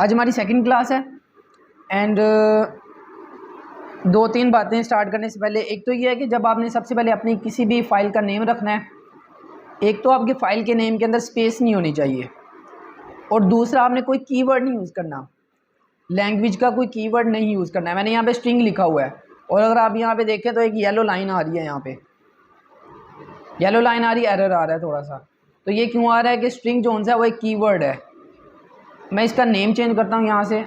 आज हमारी second class है एंड दो तीन बातें स्टार्ट करने से पहले एक तो ये है कि जब आपने सबसे पहले अपनी किसी भी फ़ाइल का नेम रखना है, एक तो आपकी फ़ाइल के नेम के अंदर स्पेस नहीं होनी चाहिए और दूसरा आपने कोई कीवर्ड नहीं यूज़ करना, लैंग्वेज का कोई कीवर्ड नहीं यूज़ करना है। मैंने यहाँ पे स्ट्रिंग लिखा हुआ है और अगर आप यहाँ पे देखें तो एक येलो लाइन आ रही है, यहाँ पे येलो लाइन आ रही है, एरर आ रहा है थोड़ा सा। तो ये क्यों आ रहा है कि स्ट्रिंग जो है वो एक कीवर्ड है। मैं इसका नेम चेंज करता हूँ, यहाँ से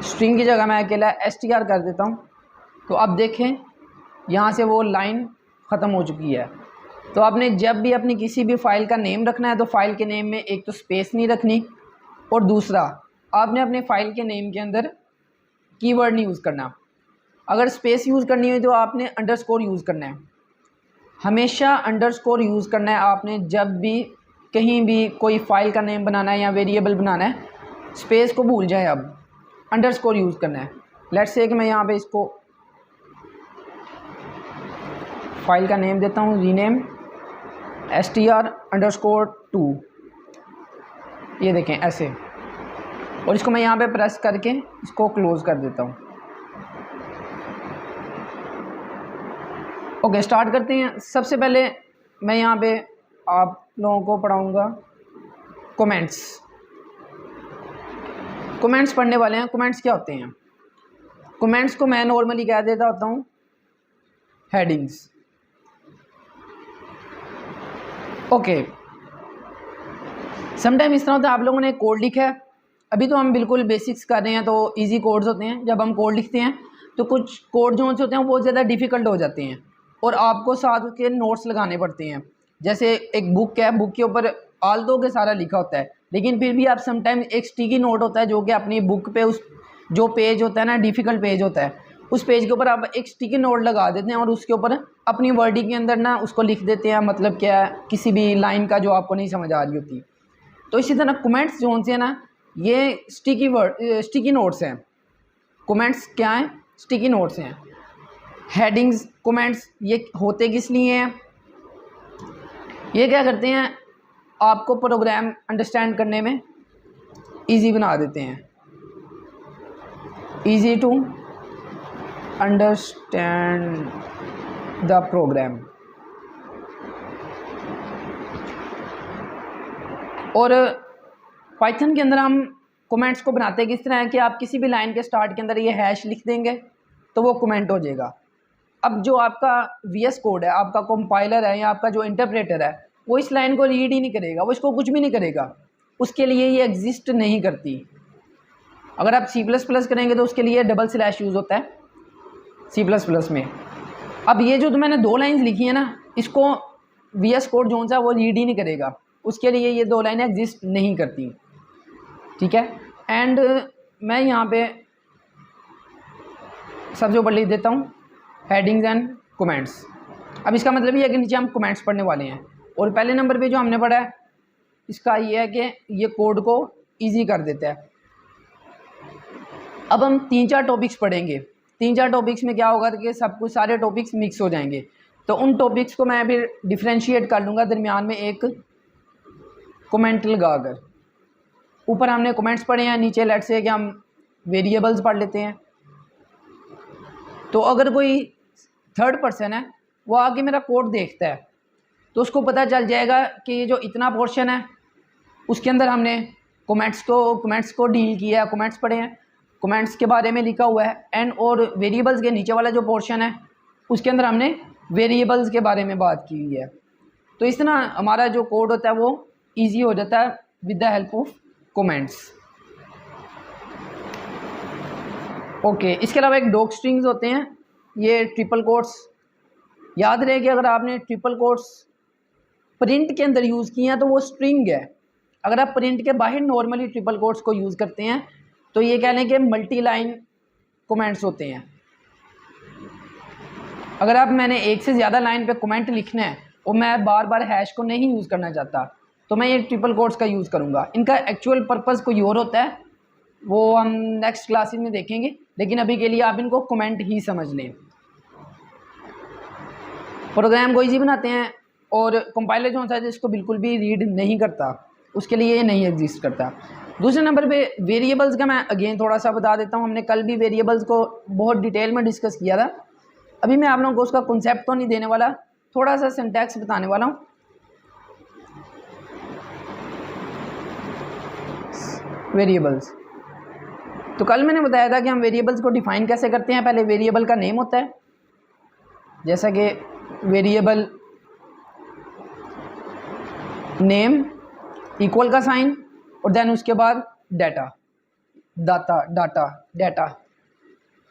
स्ट्रिंग की जगह मैं अकेला str कर देता हूँ। तो अब देखें यहाँ से वो लाइन ख़त्म हो चुकी है। तो आपने जब भी अपनी किसी भी फ़ाइल का नेम रखना है तो फ़ाइल के नेम में एक तो स्पेस नहीं रखनी और दूसरा आपने अपने फ़ाइल के नेम के अंदर कीवर्ड नहीं यूज़ करना। अगर स्पेस यूज़ करनी हो तो आपने अंडरस्कोर यूज़ करना है, हमेशा अंडरस्कोर यूज़ करना है आपने जब भी कहीं भी कोई फ़ाइल का नेम बनाना है या वेरिएबल बनाना है। स्पेस को भूल जाए, अब अंडरस्कोर यूज़ करना है। लेट्स से कि मैं यहाँ पे इसको फ़ाइल का नेम देता हूँ, रीनेम str_2, ये देखें ऐसे, और इसको मैं यहाँ पे प्रेस करके इसको क्लोज़ कर देता हूँ। ओके, स्टार्ट करते हैं। सबसे पहले मैं यहाँ पे आप लोगों को पढ़ाऊँगा कमेंट्स। कमेंट्स पढ़ने वाले हैं। कमेंट्स क्या होते हैं? कमेंट्स को मैं नॉर्मली कह देता होता हूँ हेडिंग्स। ओके, समटाइम इस तरह होता है आप लोगों ने कोड लिखा है, अभी तो हम बिल्कुल बेसिक्स कर रहे हैं तो इजी कोड्स होते हैं। जब हम कोड लिखते हैं तो कुछ कोड जो होते हैं वो बहुत ज़्यादा डिफ़िकल्ट हो जाते हैं और आपको साथ के नोट्स लगाने पड़ते हैं। जैसे एक बुक है, बुक के ऊपर आल्दो के सारा लिखा होता है, लेकिन फिर भी आप समटाइम एक स्टिकी नोट होता है जो कि अपनी बुक पे उस जो पेज होता है ना, डिफ़िकल्ट पेज होता है, उस पेज के ऊपर आप एक स्टिकी नोट लगा देते हैं और उसके ऊपर अपनी वर्डिंग के अंदर ना उसको लिख देते हैं, मतलब क्या है, किसी भी लाइन का जो आपको नहीं समझ आ रही होती। तो इसी तरह कमेंट्स जो होते हैं ना, ये स्टिकी नोट्स हैं। कमेंट्स क्या हैं? स्टिकी नोट्स हैं। हेडिंग्स कमेंट्स ये होते किस लिए हैं? ये क्या करते हैं, आपको प्रोग्राम अंडरस्टैंड करने में इजी बना देते हैं, easy to understand the program. और पाइथन के अंदर हम कमेंट्स को बनाते किस तरह है कि आप किसी भी लाइन के स्टार्ट के अंदर ये हैश लिख देंगे तो वो कमेंट हो जाएगा। अब जो आपका VS कोड है, आपका कंपाइलर है या आपका जो इंटरप्रेटर है, वो इस लाइन को रीड ही नहीं करेगा, वो इसको कुछ भी नहीं करेगा, उसके लिए ये एग्जिस्ट नहीं करती। अगर आप C++ करेंगे तो उसके लिए डबल स्लैश यूज़ होता है C++ में। अब ये जो मैंने दो लाइन्स लिखी है ना, इसको VS कोड जो सा वो रीड ही नहीं करेगा, उसके लिए ये दो लाइनें एग्जिस्ट नहीं करती, ठीक है। एंड मैं यहाँ पे सबसे ऊपर लिख देता हूँ हेडिंग्स एंड कमेंट्स। अब इसका मतलब ये है कि नीचे हम कमेंट्स पढ़ने वाले हैं और पहले नंबर पे जो हमने पढ़ा है इसका ये है कि ये कोड को इजी कर देता है। अब हम 3-4 टॉपिक्स पढ़ेंगे। 3-4 टॉपिक्स में क्या होगा कि सब कुछ सारे टॉपिक्स मिक्स हो जाएंगे, तो उन टॉपिक्स को मैं फिर डिफ्रेंशिएट कर लूँगा दरमियान में एक कमेंट लगाकर। ऊपर हमने कमेंट्स पढ़े हैं, नीचे लेट्स से कि हम वेरिएबल्स पढ़ लेते हैं। तो अगर कोई थर्ड पर्सन है वो आगे मेरा कोड देखता है तो उसको पता चल जाएगा कि ये जो इतना पोर्शन है उसके अंदर हमने कमेंट्स को डील किया है, कमेंट्स पढ़े हैं, कमेंट्स के बारे में लिखा हुआ है। एंड और वेरिएबल्स के नीचे वाला जो पोर्शन है उसके अंदर हमने वेरिएबल्स के बारे में बात की हुई है। तो इस तरह हमारा जो कोड होता है वो ईजी हो जाता है with the help of comments. Okay, इसके अलावा एक डॉक स्ट्रिंग्स होते हैं, ये ट्रिपल कोट्स। याद रहे कि अगर आपने ट्रिपल कोट्स प्रिंट के अंदर यूज़ किए हैं तो वो स्ट्रिंग है। अगर आप प्रिंट के बाहर नॉर्मली ट्रिपल कोट्स को यूज़ करते हैं तो ये कह लें कि मल्टी लाइन कमेंट्स होते हैं। अगर आप मैंने एक से ज़्यादा लाइन पे कमेंट लिखना है और मैं बार बार हैश को नहीं यूज़ करना चाहता तो मैं ये ट्रिपल कोट्स का यूज़ करूँगा। इनका एक्चुअल पर्पज़ कोई और होता है, वो हम नेक्स्ट क्लासेस में देखेंगे, लेकिन अभी के लिए आप इनको कमेंट ही समझ लें। प्रोग्राम को ईजी बनाते हैं और कंपाइलर जो होता है जिसको बिल्कुल भी रीड नहीं करता उसके लिए ये नहीं एग्जिस्ट करता। दूसरे नंबर पे वेरिएबल्स का मैं अगेन थोड़ा सा बता देता हूँ। हमने कल भी वेरिएबल्स को बहुत डिटेल में डिस्कस किया था। अभी मैं आप लोगों को उसका कॉन्सेप्ट तो नहीं देने वाला, थोड़ा सा सिंटैक्स बताने वाला हूँ। वेरिएबल्स, तो कल मैंने बताया था कि हम वेरिएबल्स को डिफाइन कैसे करते हैं। पहले वेरिएबल का नेम होता है, जैसा कि वेरिएबल नेम इक्वल का साइन और देन उसके बाद डाटा,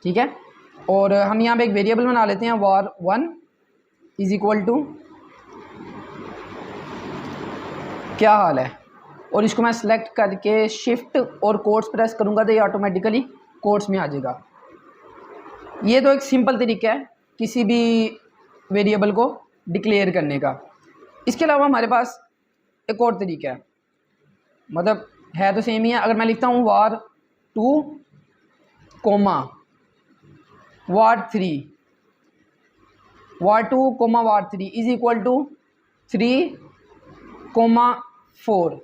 ठीक है। और हम यहाँ पे एक वेरिएबल बना लेते हैं var1 इज इक्वल टू क्या हाल है, और इसको मैं सेलेक्ट करके शिफ्ट और कोट्स प्रेस करूँगा तो ये ऑटोमेटिकली कोट्स में आ जाएगा। ये तो एक सिंपल तरीका है किसी भी वेरिएबल को डिक्लेयर करने का। इसके अलावा हमारे पास एक और तरीका है, मतलब है तो सेम ही है। अगर मैं लिखता हूँ var2 coma var3 is equal to 3,4।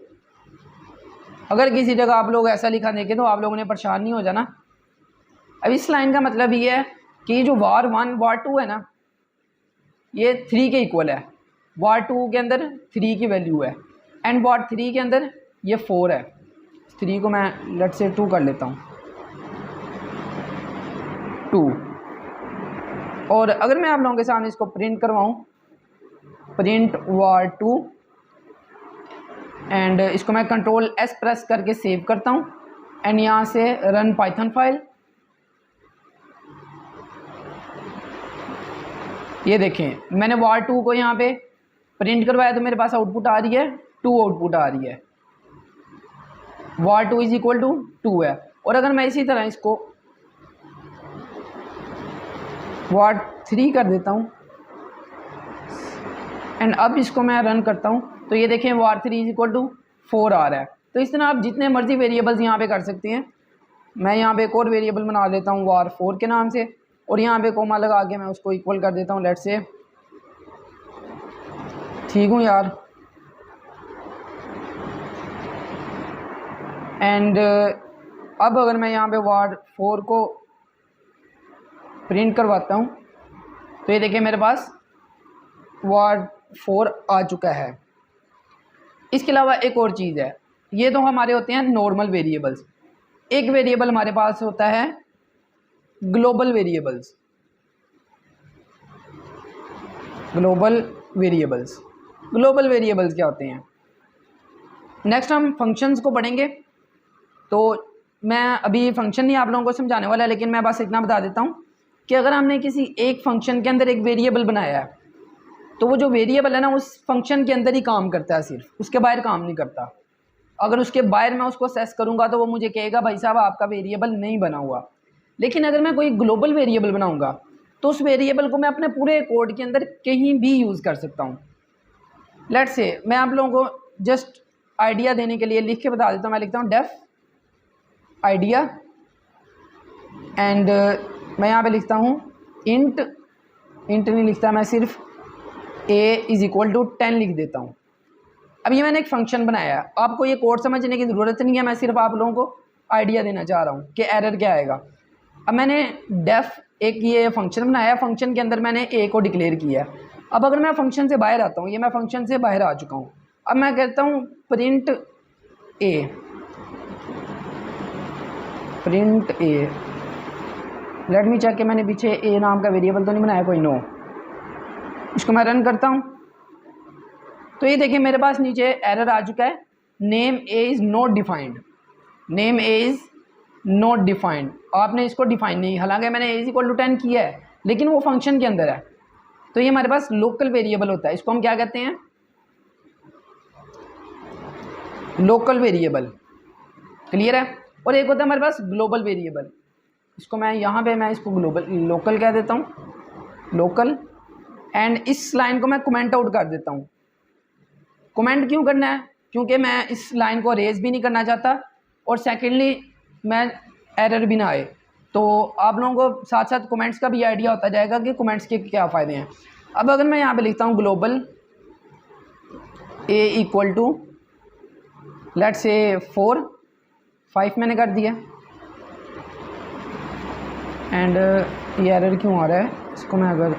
अगर किसी जगह आप लोग ऐसा लिखा देखें तो आप लोगों ने परेशान नहीं हो जाना। अब इस लाइन का मतलब ये है कि जो var1 var2 है ना, ये 3 के इक्वल है। var2 के अंदर 3 की वैल्यू है एंड var3 के अंदर ये 4 है। 3 को मैं लेट से 2 कर लेता हूँ, 2। और अगर मैं आप लोगों के सामने इसको प्रिंट करवाऊँ, प्रिंट var2 एंड इसको मैं कंट्रोल S प्रेस करके सेव करता हूँ एंड यहाँ से रन पाइथन फाइल। ये देखें मैंने var2 को यहाँ पे प्रिंट करवाया तो मेरे पास आउटपुट आ रही है 2 आउटपुट आ रही है। var2 इज इक्वल टू 2 है। और अगर मैं इसी तरह इसको var3 कर देता हूँ एंड अब इसको मैं रन करता हूँ तो ये देखें var3 इज इक्वल टू 4 आ रहा है। तो इस तरह आप जितने मर्जी वेरिएबल्स यहाँ पे कर सकते हैं। मैं यहाँ पे एक और वेरिएबल बना लेता हूँ var4 के नाम से और यहाँ पे कोमा लगा के मैं उसको इक्वल कर देता हूँ, लेट से। ठीक हूँ यार। एंड अब अगर मैं यहाँ पे var4 को प्रिंट करवाता हूँ तो ये देखिए मेरे पास var4 आ चुका है। इसके अलावा एक और चीज़ है, ये तो हमारे होते हैं नॉर्मल वेरिएबल्स। एक वेरिएबल हमारे पास होता है ग्लोबल वेरिएबल्स। ग्लोबल वेरिएबल्स क्या होते हैं? नेक्स्ट हम फंक्शंस को पढ़ेंगे, तो मैं अभी फंक्शन नहीं आप लोगों को समझाने वाला, लेकिन मैं बस इतना बता देता हूँ कि अगर हमने किसी एक फंक्शन के अंदर एक वेरिएबल बनाया है तो वो जो वेरिएबल है ना उस फंक्शन के अंदर ही काम करता है, सिर्फ उसके बाहर काम नहीं करता। अगर उसके बाहर मैं उसको सेस करूँगा तो वो मुझे कहेगा भाई साहब आपका वेरिएबल नहीं बना हुआ। लेकिन अगर मैं कोई ग्लोबल वेरिएबल बनाऊँगा तो उस वेरिएबल को मैं अपने पूरे कोड के अंदर कहीं भी यूज़ कर सकता हूँ। लेट से मैं आप लोगों को जस्ट आइडिया देने के लिए लिख के बता देता हूँ। मैं लिखता हूँ डेफ आइडिया एंड मैं यहाँ पे लिखता हूँ इंट नहीं लिखता, मैं सिर्फ a इज़ इक्वल टू 10 लिख देता हूँ। अब ये मैंने एक फंक्शन बनाया है, आपको ये कोड समझने की ज़रूरत नहीं है, मैं सिर्फ आप लोगों को आइडिया देना चाह रहा हूँ कि एरर क्या आएगा। अब मैंने डेफ एक ये फंक्शन बनाया, फंक्शन के अंदर मैंने a को डिक्लेयर किया है। अब अगर मैं फंक्शन से बाहर आता हूँ, ये मैं फंक्शन से बाहर आ चुका हूँ, अब मैं कहता हूँ print a let me check कि मैंने पीछे a नाम का वेरिएबल तो नहीं बनाया कोई। नो। इसको मैं रन करता हूँ तो ये देखिए मेरे पास नीचे एरर आ चुका है, name a is not defined. आपने इसको डिफाइन नहीं, हालांकि मैंने a इज इक्वल टू 10 किया है लेकिन वो फंक्शन के अंदर है। तो ये हमारे पास लोकल वेरिएबल होता है, इसको हम क्या कहते हैं? Local variable. क्लियर है? और एक होता है हमारे पास ग्लोबल वेरिएबल। इसको मैं यहाँ पे मैं इसको लोकल कह देता हूँ, लोकल। एंड इस लाइन को मैं कमेंट आउट कर देता हूँ। कमेंट क्यों करना है? क्योंकि मैं इस लाइन को रेज भी नहीं करना चाहता और सेकेंडली मैं एरर भी ना आए। तो आप लोगों को साथ साथ कमेंट्स का भी आइडिया होता जाएगा कि कमेंट्स के क्या फ़ायदे हैं। अब अगर मैं यहाँ पे लिखता हूँ global a equal to let's say 4 5 मैंने कर दिया। एंड ये एरर क्यों आ रहा है, इसको मैं अगर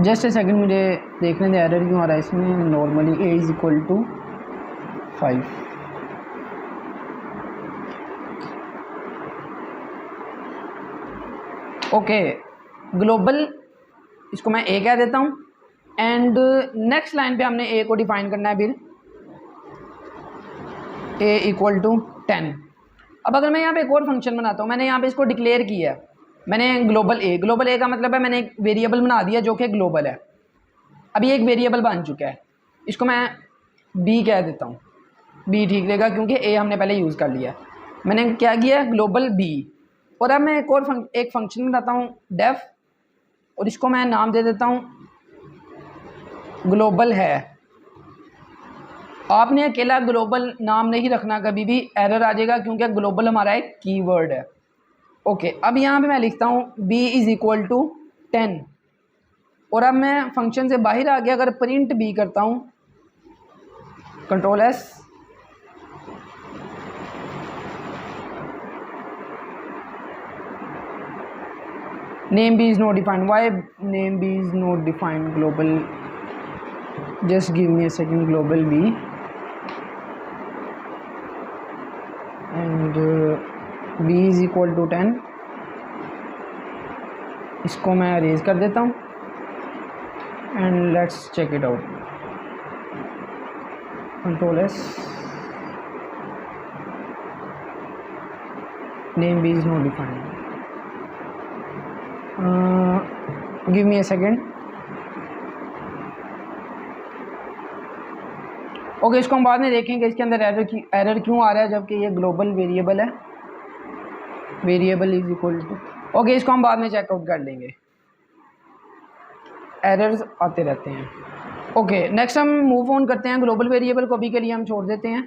जस्ट ए सेकंड मुझे देखने दे एरर क्यों आ रहा है इसमें। Normally a is equal to 5। Okay, global इसको मैं a कह देता हूँ। एंड नेक्स्ट लाइन पे हमने a को डिफाइन करना है फिर a इक्वल टू 10। अब अगर मैं यहाँ पे एक और फंक्शन बनाता हूँ, मैंने यहाँ पे इसको डिक्लेयर किया है, मैंने ग्लोबल a का मतलब है मैंने एक वेरिएबल बना दिया जो कि ग्लोबल है। अभी एक वेरिएबल बन चुका है, इसको मैं b कह देता हूँ। b ठीक रहेगा क्योंकि a हमने पहले यूज़ कर लिया। मैंने क्या किया, ग्लोबल b। और अब मैं एक और एक फंक्शन बनाता हूँ डेफ, और इसको मैं नाम दे देता हूँ ग्लोबल है। आपने अकेला ग्लोबल नाम नहीं रखना, कभी भी एरर आ जाएगा क्योंकि ग्लोबल हमारा एक कीवर्ड है। ओके, अब यहाँ पे मैं लिखता हूँ b इज़ इक्वल टू 10। और अब मैं फंक्शन से बाहर आ गया, अगर प्रिंट b करता हूँ control S, name b is not defined. Why name b is not defined global, just give me a second, global b and b is equal to 10। इसको मैं अरेज कर देता हूँ and let's check it out. Control S, name b is not defined. Give me a second. Okay, इसको हम बाद में देखेंगे इसके अंदर एरर क्यों आ रहा है जबकि ये ग्लोबल वेरिएबल है। Variable is equal to, okay, इसको हम बाद में चेकआउट कर लेंगे, एरर्स आते रहते हैं। ओके, नेक्स्ट हम मूव ऑन करते हैं। ग्लोबल वेरिएबल को अभी के लिए हम छोड़ देते हैं।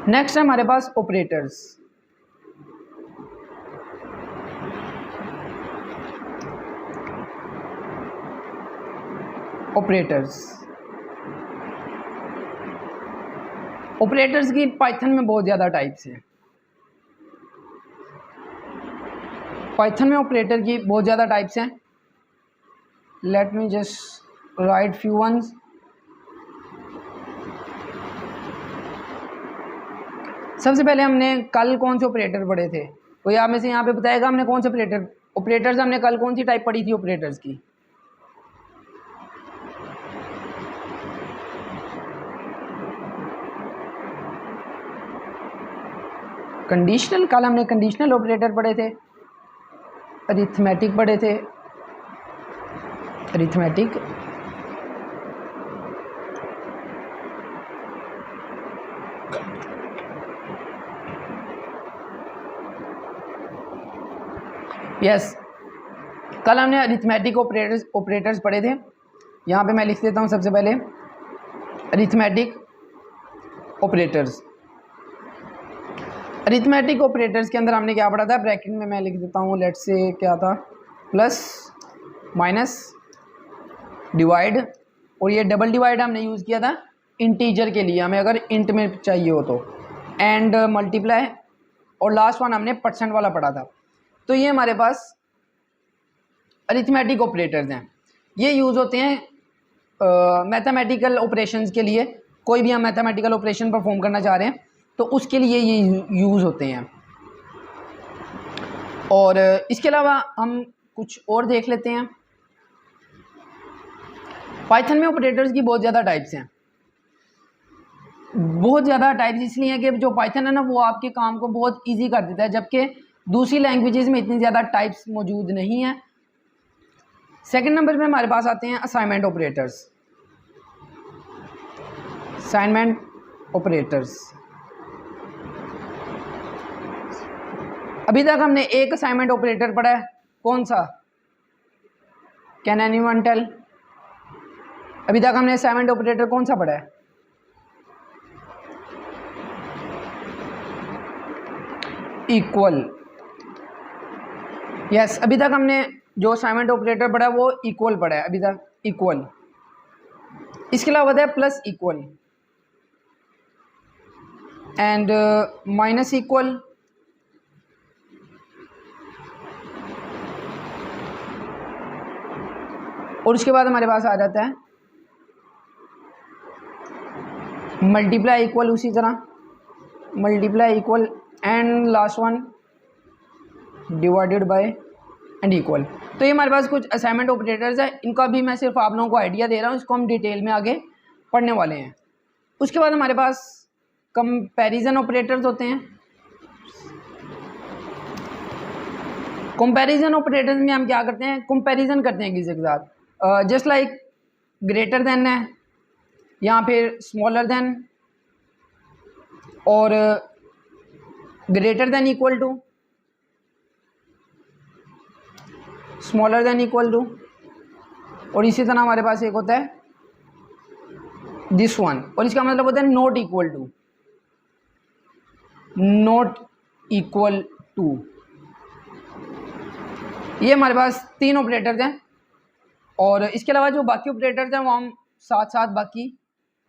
नेक्स्ट है हमारे पास ऑपरेटर्स। ऑपरेटर्स की पाइथन में बहुत ज़्यादा टाइप्स हैं। पाइथन में ऑपरेटर की बहुत ज़्यादा टाइप्स हैं। Let me just right few once. सबसे पहले हमने कल कौन से ऑपरेटर पढ़े थे, कोई आप में से यहाँ पे बताएगा हमने कौन से ऑपरेटर्स हमने कल कौन सी टाइप पढ़ी थी ऑपरेटर्स की? कंडीशनल, कल हमने कंडीशनल ऑपरेटर पढ़े थे, अरिथमेटिक पढ़े थे, अरिथमेटिक, यस, कल हमने अरिथमेटिक ऑपरेटर्स पढ़े थे। यहाँ पे मैं लिख देता हूँ सबसे पहले अरिथमेटिक ऑपरेटर्स। अरिथमेटिक ऑपरेटर्स के अंदर हमने क्या पढ़ा था, ब्रैकेट में मैं लिख देता हूँ, लेट्स से क्या था, प्लस माइनस डिवाइड, और ये डबल डिवाइड हमने यूज़ किया था इंटीजर के लिए, हमें अगर इंट में चाहिए हो तो, एंड मल्टीप्लाई, और लास्ट वन हमने परसेंट वाला पढ़ा था। तो ये हमारे पास अरिथमेटिक ऑपरेटर्स हैं। ये यूज़ होते हैं मैथमेटिकल ऑपरेशंस के लिए। कोई भी हम मैथमेटिकल ऑपरेशन परफॉर्म करना चाह रहे हैं तो उसके लिए ये यूज़ होते हैं। और इसके अलावा हम कुछ और देख लेते हैं। पाइथन में ऑपरेटर्स की बहुत ज़्यादा टाइप्स हैं। बहुत ज़्यादा टाइप्स इसलिए हैं कि जो पाइथन है ना वो आपके काम को बहुत इजी कर देता है, जबकि दूसरी लैंग्वेजेस में इतनी ज़्यादा टाइप्स मौजूद नहीं हैं। सेकंड नंबर पे हमारे पास आते हैं असाइनमेंट ऑपरेटर्स। असाइनमेंट ऑपरेटर्स, अभी तक हमने एक असाइनमेंट ऑपरेटर पढ़ा है, कौन सा? Can anyone tell? अभी तक हमने असाइनमेंट ऑपरेटर कौन सा पढ़ा है? इक्वल। यस, अभी तक हमने जो असाइनमेंट ऑपरेटर पढ़ा है वो इक्वल पढ़ा है अभी तक। इक्वल, इसके अलावा होता है plus equal and minus equal, और उसके बाद हमारे पास आ जाता है मल्टीप्लाई इक्वल, उसी तरह multiply equal and last one divided by and equal. तो ये हमारे पास कुछ असाइनमेंट ऑपरेटर्स है, इनका भी मैं सिर्फ आप लोगों को आइडिया दे रहा हूँ, इसको हम डिटेल में आगे पढ़ने वाले हैं। उसके बाद हमारे पास कंपैरिजन ऑपरेटर्स होते हैं। कंपैरिजन ऑपरेटर्स में हम क्या करते हैं, कंपैरिजन करते हैं किसी के साथ, जस्ट लाइक ग्रेटर देन है या फिर स्मॉलर देन और greater than equal to, smaller than equal to, और इसी तरह हमारे पास एक होता है दिस वन, और इसका मतलब होता है not equal to, not equal to. ये हमारे पास तीन ऑपरेटर्स हैं, और इसके अलावा जो बाकी ऑपरेटर्स हैं वो हम साथ साथ बाकी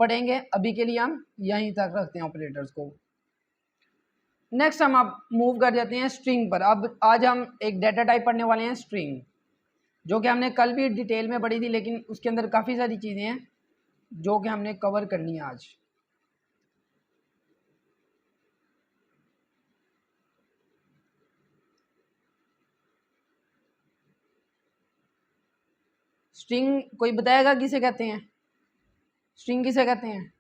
पढ़ेंगे। अभी के लिए हम यहीं तक रखते हैं ऑपरेटर्स को। नेक्स्ट हम अब मूव कर जाते हैं स्ट्रिंग पर। अब आज हम एक डाटा टाइप पढ़ने वाले हैं स्ट्रिंग, जो कि हमने कल भी डिटेल में पढ़ी थी, लेकिन उसके अंदर काफ़ी सारी चीज़ें हैं जो कि हमने कवर करनी है आज। स्ट्रिंग कोई बताएगा किसे कहते हैं, स्ट्रिंग किसे कहते हैं?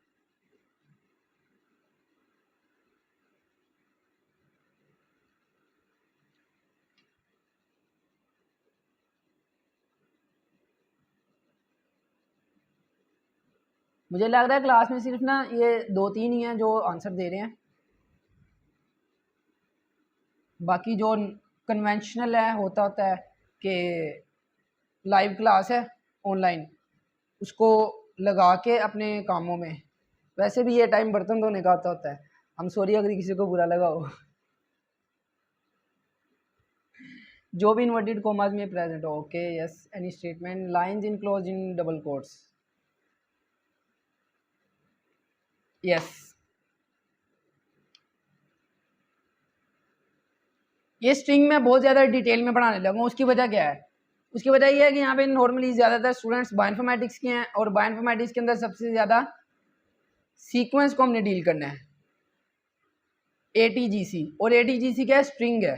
मुझे लग रहा है क्लास में सिर्फ ना ये 2-3 ही हैं जो आंसर दे रहे हैं, बाकी जो कन्वेंशनल है होता है कि लाइव क्लास है ऑनलाइन, उसको लगा के अपने कामों में, वैसे भी ये टाइम बर्तन धोने का होता है। हम सॉरी अगर किसी को बुरा लगा हो। जो भी इन्वर्टेड कॉमास में प्रेजेंट हो, okay yes, any statement lines enclose in double quotes, yes. ये स्ट्रिंग में बहुत ज़्यादा डिटेल में पढ़ाने लगा हूँ। उसकी वजह क्या है? उसकी वजह यह है कि यहाँ पे नॉर्मली ज़्यादातर स्टूडेंट्स बायोइन्फॉर्मेटिक्स के हैं, और बायोइन्फॉर्मेटिक्स के अंदर सबसे ज़्यादा सीक्वेंस को हमने डील करना है, ATGC, और ATGC क्या है? स्ट्रिंग है।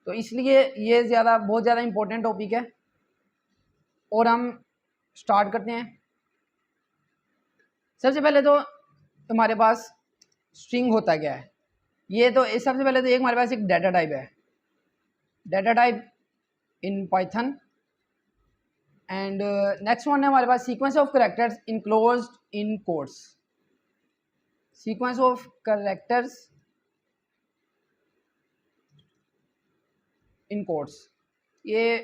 तो इसलिए ये बहुत ज़्यादा इंपॉर्टेंट टॉपिक है, और हम स्टार्ट करते हैं। सबसे पहले तो हमारे पास स्ट्रिंग होता क्या है, ये तो सबसे पहले तो एक हमारे पास एक डाटा टाइप है, data type in Python, and next one है हमारे पास sequence of characters enclosed in quotes, sequence of characters in quotes. ये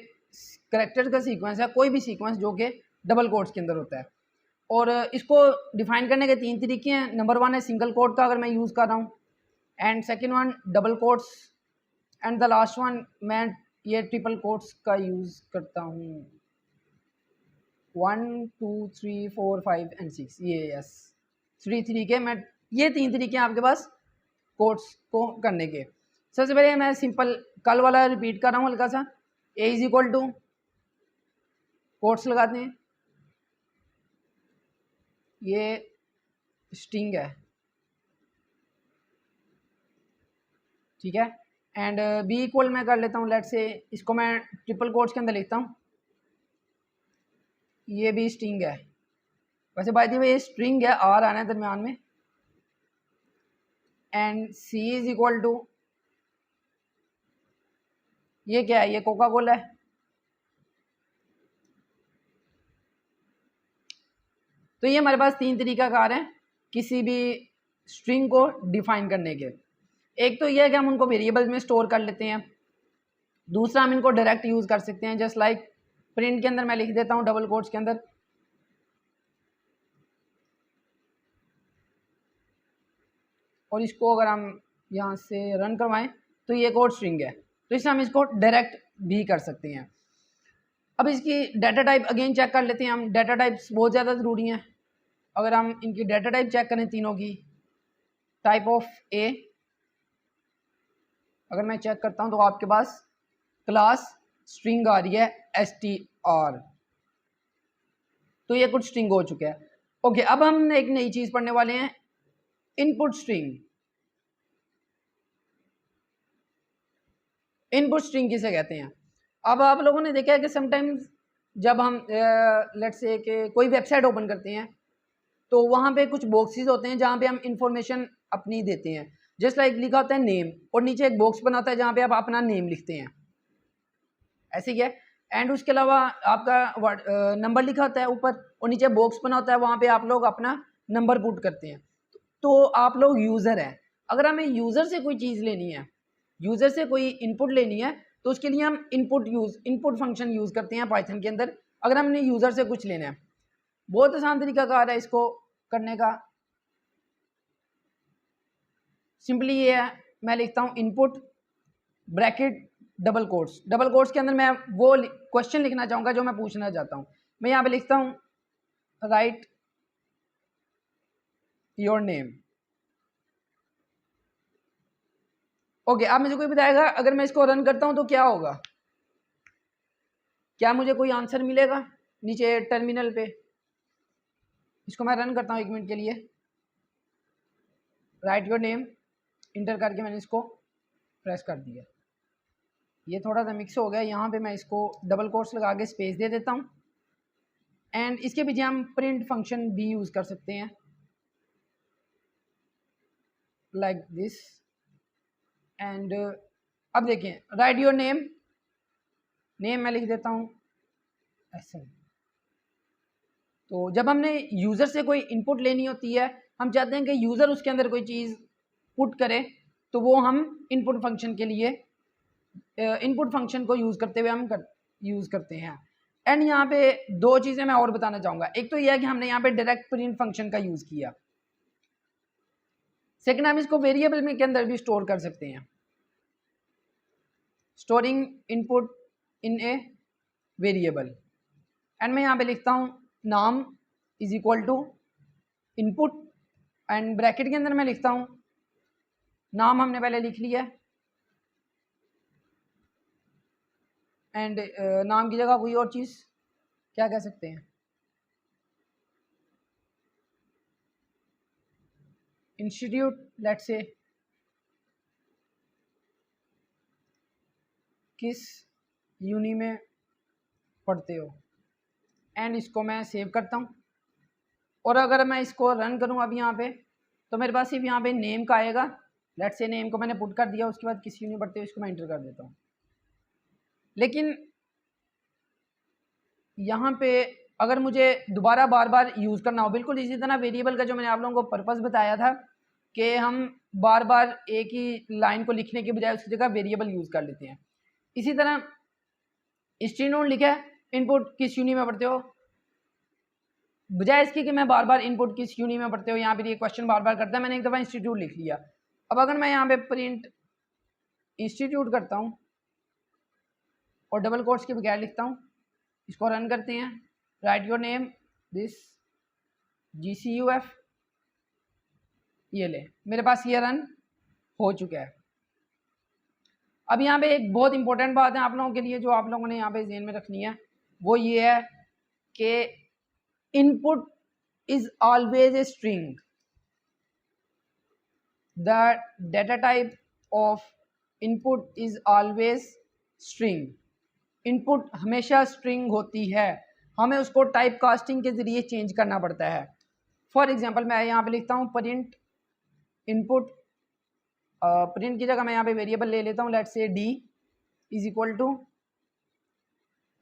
कैरेक्टर का सीक्वेंस है, कोई भी सीक्वेंस जो कि डबल कोट्स के अंदर होता है, और इसको डिफाइन करने के 3 तरीके हैं। नंबर 1 है सिंगल कोट का, अगर मैं यूज़ कर रहा हूँ, and second one double quotes, and the last one मैं ये ट्रिपल कोट्स का यूज़ करता हूँ, 1 2 3 4 5 एंड 6, ये यस 3 तरीके। मैं ये 3 तरीके हैं आपके पास कोट्स को करने के। सबसे पहले मैं सिंपल कल वाला रिपीट कर रहा हूँ हल्का सा, A is equal to quotes लगाते हैं, ये स्ट्रिंग है, ठीक है, एंड B इक्वल मैं कर लेता हूँ, लेट से इसको मैं ट्रिपल कोट्स के अंदर लिखता हूँ, ये भी स्ट्रिंग है। वैसे बाय द वे ये स्ट्रिंग है, R आना है दरम्यान में, and C is equal to, ये क्या है? ये कोका कोला है। तो ये हमारे पास 3 तरीकाकार हैं किसी भी स्ट्रिंग को डिफाइन करने के। एक तो ये है कि हम उनको वेरिएबल्स में स्टोर कर लेते हैं, दूसरा हम इनको डायरेक्ट यूज़ कर सकते हैं, जस्ट लाइक प्रिंट के अंदर मैं लिख देता हूँ डबल कोट्स के अंदर, और इसको अगर हम यहाँ से रन करवाएं तो ये कोड स्ट्रिंग है, तो इससे हम इसको डायरेक्ट भी कर सकते हैं। अब इसकी डाटा टाइप अगेन चेक कर लेते हैं हम। डाटा टाइप्स बहुत ज़्यादा ज़रूरी हैं। अगर हम इनकी डाटा टाइप चेक करें तीनों की, टाइप ऑफ ए अगर मैं चेक करता हूं तो आपके पास क्लास स्ट्रिंग आ रही है str, तो ये कुछ स्ट्रिंग हो चुका है। ओके, अब हम एक नई चीज़ पढ़ने वाले हैं, इनपुट स्ट्रिंग। इनपुट स्ट्रिंग किसे कहते हैं? अब आप लोगों ने देखा है कि समटाइम्स जब हम लेट्स से कि कोई वेबसाइट ओपन करते हैं तो वहाँ पे कुछ बॉक्सेस होते हैं जहाँ पे हम इंफॉर्मेशन अपनी देते हैं। जस्ट लाइक लिखा होता है नेम और नीचे एक बॉक्स बना होता है जहाँ पे आप अपना नेम लिखते हैं, ऐसे ही है। एंड उसके अलावा आपका नंबर लिखा होता है ऊपर और नीचे बॉक्स बना होता है, वहाँ पे आप लोग अपना नंबर पुट करते हैं। तो आप लोग यूज़र हैं। अगर हमें यूज़र से कोई चीज़ लेनी है, यूज़र से कोई इनपुट लेनी है, तो उसके लिए हम इनपुट फंक्शन यूज़ करते हैं पाइथन के अंदर। अगर हमने यूज़र से कुछ लेना है, बहुत आसान तरीका कार है इसको करने का। सिंपली ये है, मैं लिखता हूँ इनपुट ब्रैकेट डबल कोट्स के अंदर मैं वो क्वेश्चन लिखना चाहूँगा जो मैं पूछना चाहता हूँ। मैं यहाँ पे लिखता हूँ राइट योर नेम। ओके, अब मुझे कोई बताएगा अगर मैं इसको रन करता हूँ तो क्या होगा? क्या मुझे कोई आंसर मिलेगा नीचे टर्मिनल पे? इसको मैं रन करता हूँ 1 मिनट के लिए। राइट योर नेम इंटर करके मैंने इसको प्रेस कर दिया। ये थोड़ा सा मिक्स हो गया, यहाँ पे मैं इसको डबल कोट्स लगा के स्पेस दे देता हूँ। एंड इसके पीछे हम प्रिंट फंक्शन भी यूज़ कर सकते हैं लाइक दिस। एंड अब देखें, राइट योर नेम, नेम मैं लिख देता हूँ ऐसे। तो जब हमने यूज़र से कोई इनपुट लेनी होती है, हम चाहते हैं कि यूज़र उसके अंदर कोई चीज़ पुट करे, तो वो हम इनपुट फंक्शन के लिए इनपुट फंक्शन को यूज़ करते हुए हम यूज़ करते हैं। एंड यहाँ पे 2 चीज़ें मैं और बताना चाहूँगा। एक तो यह है कि हमने यहाँ पे डायरेक्ट प्रिंट फंक्शन का यूज़ किया। सेकंड, हम इसको वेरिएबल में के अंदर भी स्टोर कर सकते हैं, storing input in a variable. And मैं यहाँ पे लिखता हूँ नाम is equal to input, and bracket के अंदर मैं लिखता हूँ नाम हमने पहले लिख लिया है, एंड नाम की जगह कोई और चीज़ क्या कह सकते हैं, इंस्टीट्यूट लेट्स से, किस यूनी में पढ़ते हो। एंड इसको मैं सेव करता हूँ। और अगर मैं इसको रन करूँ अब यहाँ पे, तो मेरे पास सिर्फ यहाँ पे नेम का आएगा। लेट्स से नेम को मैंने पुट कर दिया, उसके बाद किस यूनी पढ़ते हो इसको मैं एंटर कर देता हूँ। लेकिन यहाँ पे अगर मुझे दोबारा बार बार यूज़ करना हो, बिल्कुल इसी तरह वेरिएबल का जो मैंने आप लोगों को पर्पस बताया था कि हम बार बार एक ही लाइन को लिखने के बजाय उसकी जगह वेरिएबल यूज़ कर लेते हैं। इसी तरह स्ट्रिंग नोड लिखा है, इनपुट किस यूनी में पढ़ते हो, बजाय इसके कि मैं बार बार इनपुट किस यूनी में पढ़ते हो, यहाँ पे ये क्वेश्चन बार बार करता है, मैंने एक दफ़ा इंस्टीट्यूट लिख लिया। अब अगर मैं यहाँ पे प्रिंट इंस्टीट्यूट करता हूँ और डबल कोट्स के बगैर लिखता हूँ, इसको रन करते हैं, right your name this GCUF, ये ले, मेरे पास ये रन हो चुका है। अब यहाँ पे एक बहुत इंपॉर्टेंट बात है आप लोगों के लिए जो आप लोगों ने यहाँ पे ज़हन में रखनी है, वो ये है कि input is always a string, the data type of input is always string. Input हमेशा स्ट्रिंग होती है, हमें उसको टाइप कास्टिंग के ज़रिए चेंज करना पड़ता है। फॉर एग्जांपल मैं यहाँ पे लिखता हूँ प्रिंट इनपुट, प्रिंट की जगह मैं यहाँ पे वेरिएबल ले लेता हूँ, let's say D is equal to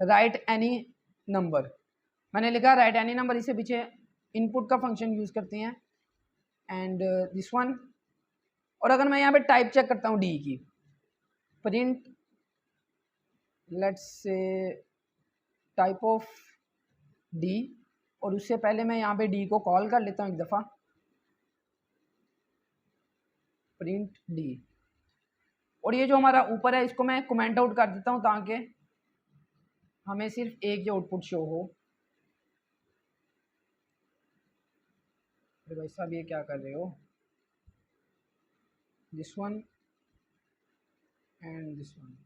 write any number. मैंने लिखा राइट एनी नंबर, इससे पीछे इनपुट का फंक्शन यूज़ करते हैं एंड दिस वन। और अगर मैं यहाँ पे टाइप चेक करता हूँ डी की, print let's say type of D, और उससे पहले मैं यहाँ पे डी को कॉल कर लेता हूँ एक दफ़ा, प्रिंट डी। और ये जो हमारा ऊपर है इसको मैं कमेंट आउट कर देता हूँ ताकि हमें सिर्फ एक ही आउटपुट शो हो। अरे भाई साहब ये क्या कर रहे हो, this one and this one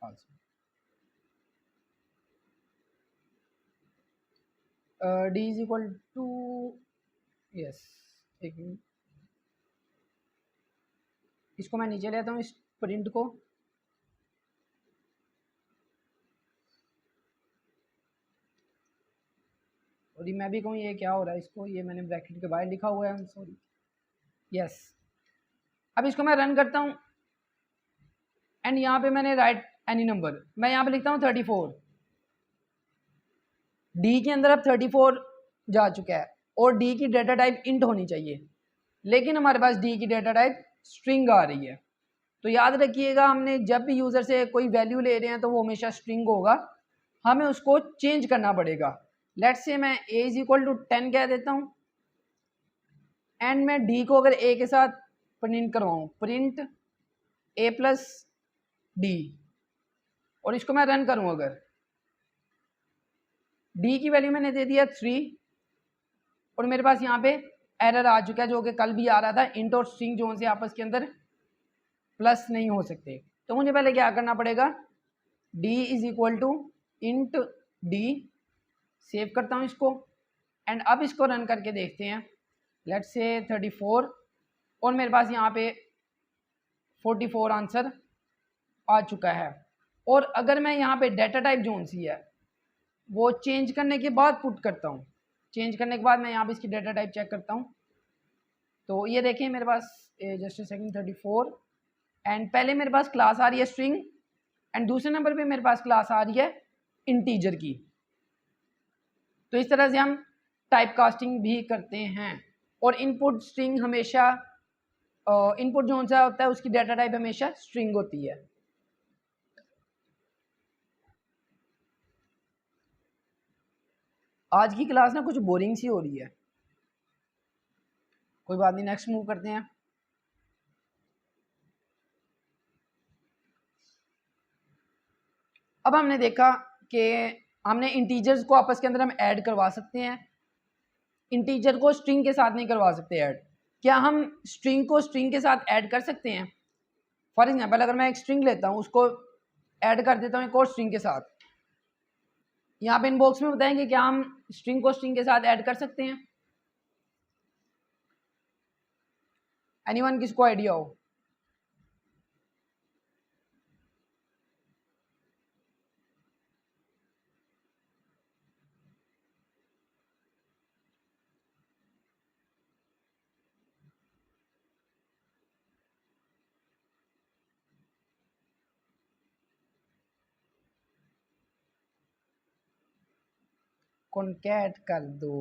also. D is equal to, yes, एक मिनट, इसको मैं नीचे लेता हूँ इस प्रिंट को। और ये मैं भी कहूँ ये क्या हो रहा है, इसको ये मैंने ब्रैकेट के बाहर लिखा हुआ है, सॉरी, यस। अब इसको मैं रन करता हूँ एंड यहाँ पे मैंने राइट एनी नंबर, मैं यहाँ पे लिखता हूँ 34। डी के अंदर अब 34 जा चुका है और डी की डेटा टाइप इंट होनी चाहिए, लेकिन हमारे पास डी की डेटा टाइप स्ट्रिंग आ रही है। तो याद रखिएगा, हमने जब भी यूज़र से कोई वैल्यू ले रहे हैं तो वो हमेशा स्ट्रिंग होगा, हमें उसको चेंज करना पड़ेगा। लेट्स से मैं a इज इक्वल टू 10 कह देता हूँ एंड मैं d को अगर a के साथ प्रिंट करवाऊँ, प्रिंट a प्लस डी, और इसको मैं रन करूँ, अगर d की वैल्यू मैंने दे दिया 3 और मेरे पास यहाँ पे एरर आ चुका है जो कि कल भी आ रहा था, इंट और स्ट्रिंग जो से आपस के अंदर प्लस नहीं हो सकते। तो मुझे पहले क्या करना पड़ेगा, d is equal to int d, save करता हूँ इसको एंड अब इसको रन करके देखते हैं। लेट्स से 34 और मेरे पास यहाँ पे 44 आंसर आ चुका है। और अगर मैं यहाँ पे डेटा टाइप जोन सी है वो चेंज करने के बाद पुट करता हूँ, चेंज करने के बाद मैं यहाँ पे इसकी डेटा टाइप चेक करता हूँ, तो ये देखें मेरे पास जस्ट ए सेकंड 34 एंड पहले मेरे पास क्लास आ रही है स्ट्रिंग एंड दूसरे नंबर पे मेरे पास क्लास आ रही है इंटीजर की। तो इस तरह से हम टाइप कास्टिंग भी करते हैं। और इनपुट स्ट्रिंग हमेशा इनपुट जो सा होता है उसकी डेटा टाइप हमेशा स्ट्रिंग होती है। आज की क्लास ना कुछ बोरिंग सी हो रही है, कोई बात नहीं, नेक्स्ट मूव करते हैं। अब हमने देखा कि हमने इंटीजर्स को आपस के अंदर हम ऐड करवा सकते हैं, इंटीजर को स्ट्रिंग के साथ नहीं करवा सकते ऐड। क्या हम स्ट्रिंग को स्ट्रिंग के साथ ऐड कर सकते हैं? फॉर एग्जांपल अगर मैं एक स्ट्रिंग लेता हूँ उसको ऐड कर देता हूँ एक और स्ट्रिंग के साथ, यहाँ पे इनबॉक्स में बताएंगे क्या हम स्ट्रिंग को स्ट्रिंग के साथ ऐड कर सकते हैं? एनीवन, किसको आइडिया हो? कॉन्कैट कर दो।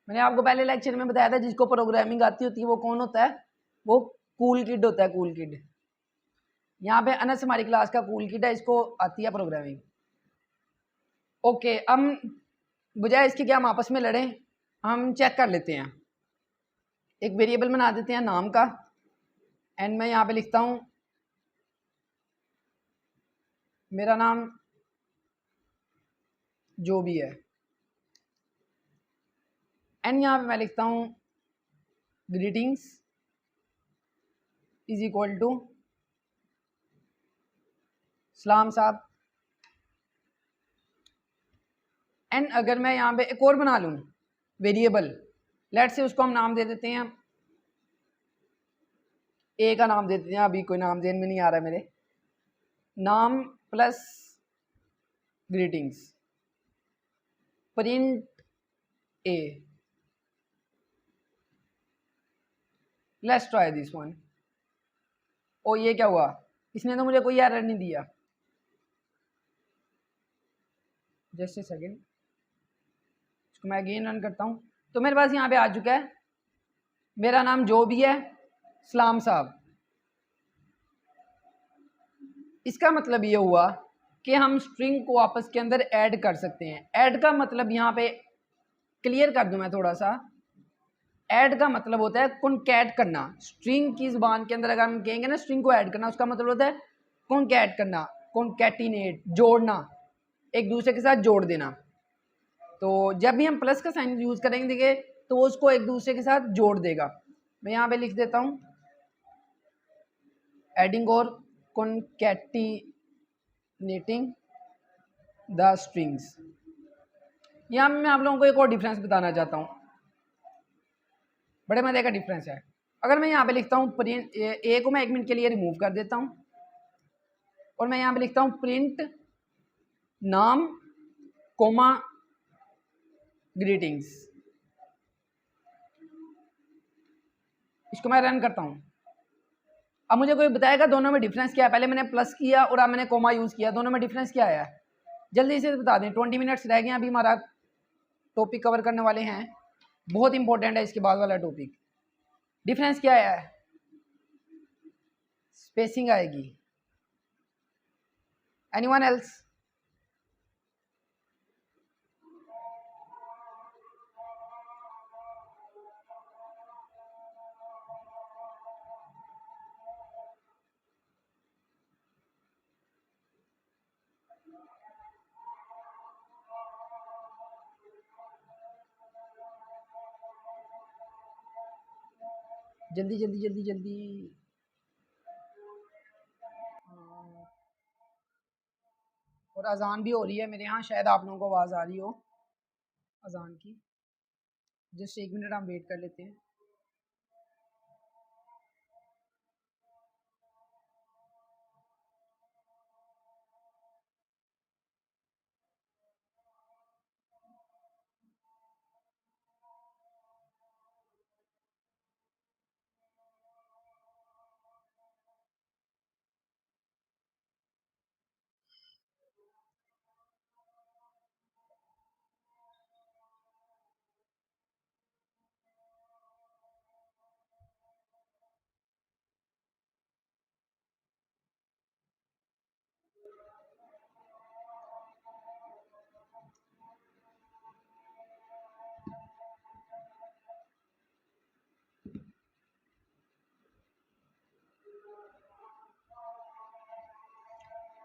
मैंने आपको पहले लेक्चर में बताया था जिसको प्रोग्रामिंग आती होती है वो कौन होता है? वो कूल किड होता है, कूल किड। यहाँ पे अनस हमारी क्लास का कूल किड है, इसको आती है प्रोग्रामिंग। ओके, हम बजाय इसके कि हम आपस में लड़ें, हम चेक कर लेते हैं। एक वेरिएबल बना देते हैं नाम का एंड मैं यहाँ पे लिखता हूँ मेरा नाम जो भी है एंड यहाँ पे मैं लिखता हूँ ग्रीटिंग्स इज इक्वल टू सलाम साहब। एंड अगर मैं यहाँ पे एक और बना लूँ वेरिएबल, लेट से उसको हम नाम दे देते हैं, ए का नाम दे देते हैं, अभी कोई नाम देने में नहीं आ रहा है मेरे, नाम plus greetings print A. Let's try this one. ओ ये क्या हुआ, इसने तो मुझे कोई एरर नहीं दिया। जस्ट ए सेकेंड, इसको मैं अगेन रन करता हूँ तो मेरे पास यहाँ पे आ चुका है मेरा नाम जो भी है सलाम साहब। इसका मतलब ये हुआ कि हम स्ट्रिंग को आपस के अंदर ऐड कर सकते हैं। ऐड का मतलब यहाँ पे क्लियर कर दूं मैं थोड़ा सा, ऐड का मतलब होता है कॉन्कैट करना। स्ट्रिंग की ज़ुबान के अंदर अगर हम कहेंगे ना स्ट्रिंग को ऐड करना, उसका मतलब होता है कॉन्कैट करना, कॉन्कैटिनेट, जोड़ना, एक दूसरे के साथ जोड़ देना। तो जब भी हम प्लस का साइन यूज़ करेंगे देखिए तो वो उसको एक दूसरे के साथ जोड़ देगा। मैं यहाँ पे लिख देता हूँ एडिंग और कॉन्कैटिनेटिंग द स्ट्रिंग्स। यहाँ मैं आप लोगों को एक और डिफरेंस बताना चाहता हूँ, बड़े मज़े का डिफरेंस है। अगर मैं यहाँ पे लिखता हूँ प्रिंट, ए को मैं 1 मिनट के लिए रिमूव कर देता हूँ और मैं यहाँ पे लिखता हूँ प्रिंट नाम कोमा ग्रीटिंग्स, इसको मैं रन करता हूँ। अब मुझे कोई बताएगा दोनों में डिफरेंस क्या है? पहले मैंने प्लस किया और अब मैंने कोमा यूज़ किया, दोनों में डिफरेंस क्या आया? जल्दी से बता दें, 20 मिनट्स रह गए अभी हमारा टॉपिक कवर करने वाले हैं, बहुत इंपॉर्टेंट है इसके बाद वाला टॉपिक। डिफरेंस क्या आया है? स्पेसिंग आएगी। Anyone else? जल्दी जल्दी जल्दी जल्दी। और अजान भी हो रही है मेरे यहाँ, शायद आप लोगों को आवाज़ आ रही हो अजान की। जस्ट 1 मिनट हम वेट कर लेते हैं।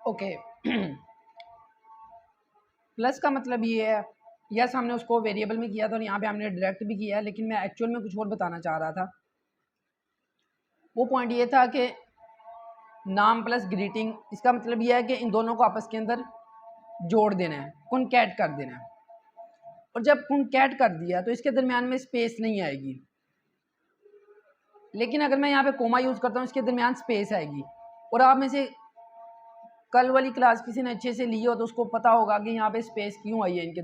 ओके प्लस का मतलब ये है, यस हमने उसको वेरिएबल में किया था और यहाँ पे हमने डायरेक्ट भी किया है, लेकिन मैं एक्चुअल में कुछ और बताना चाह रहा था। वो पॉइंट ये था कि नाम प्लस ग्रीटिंग, इसका मतलब ये है कि इन दोनों को आपस के अंदर जोड़ देना है, कॉन्कैट कर देना है। और जब कॉन्कैट कर दिया तो इसके दरमियान में स्पेस नहीं आएगी, लेकिन अगर मैं यहाँ पे कोमा यूज़ करता हूँ इसके दरमियान स्पेस आएगी। और आप में से कल वाली क्लास किसी ने अच्छे से ली हो तो उसको पता होगा कि यहाँ पे स्पेस क्यों आई है, इनके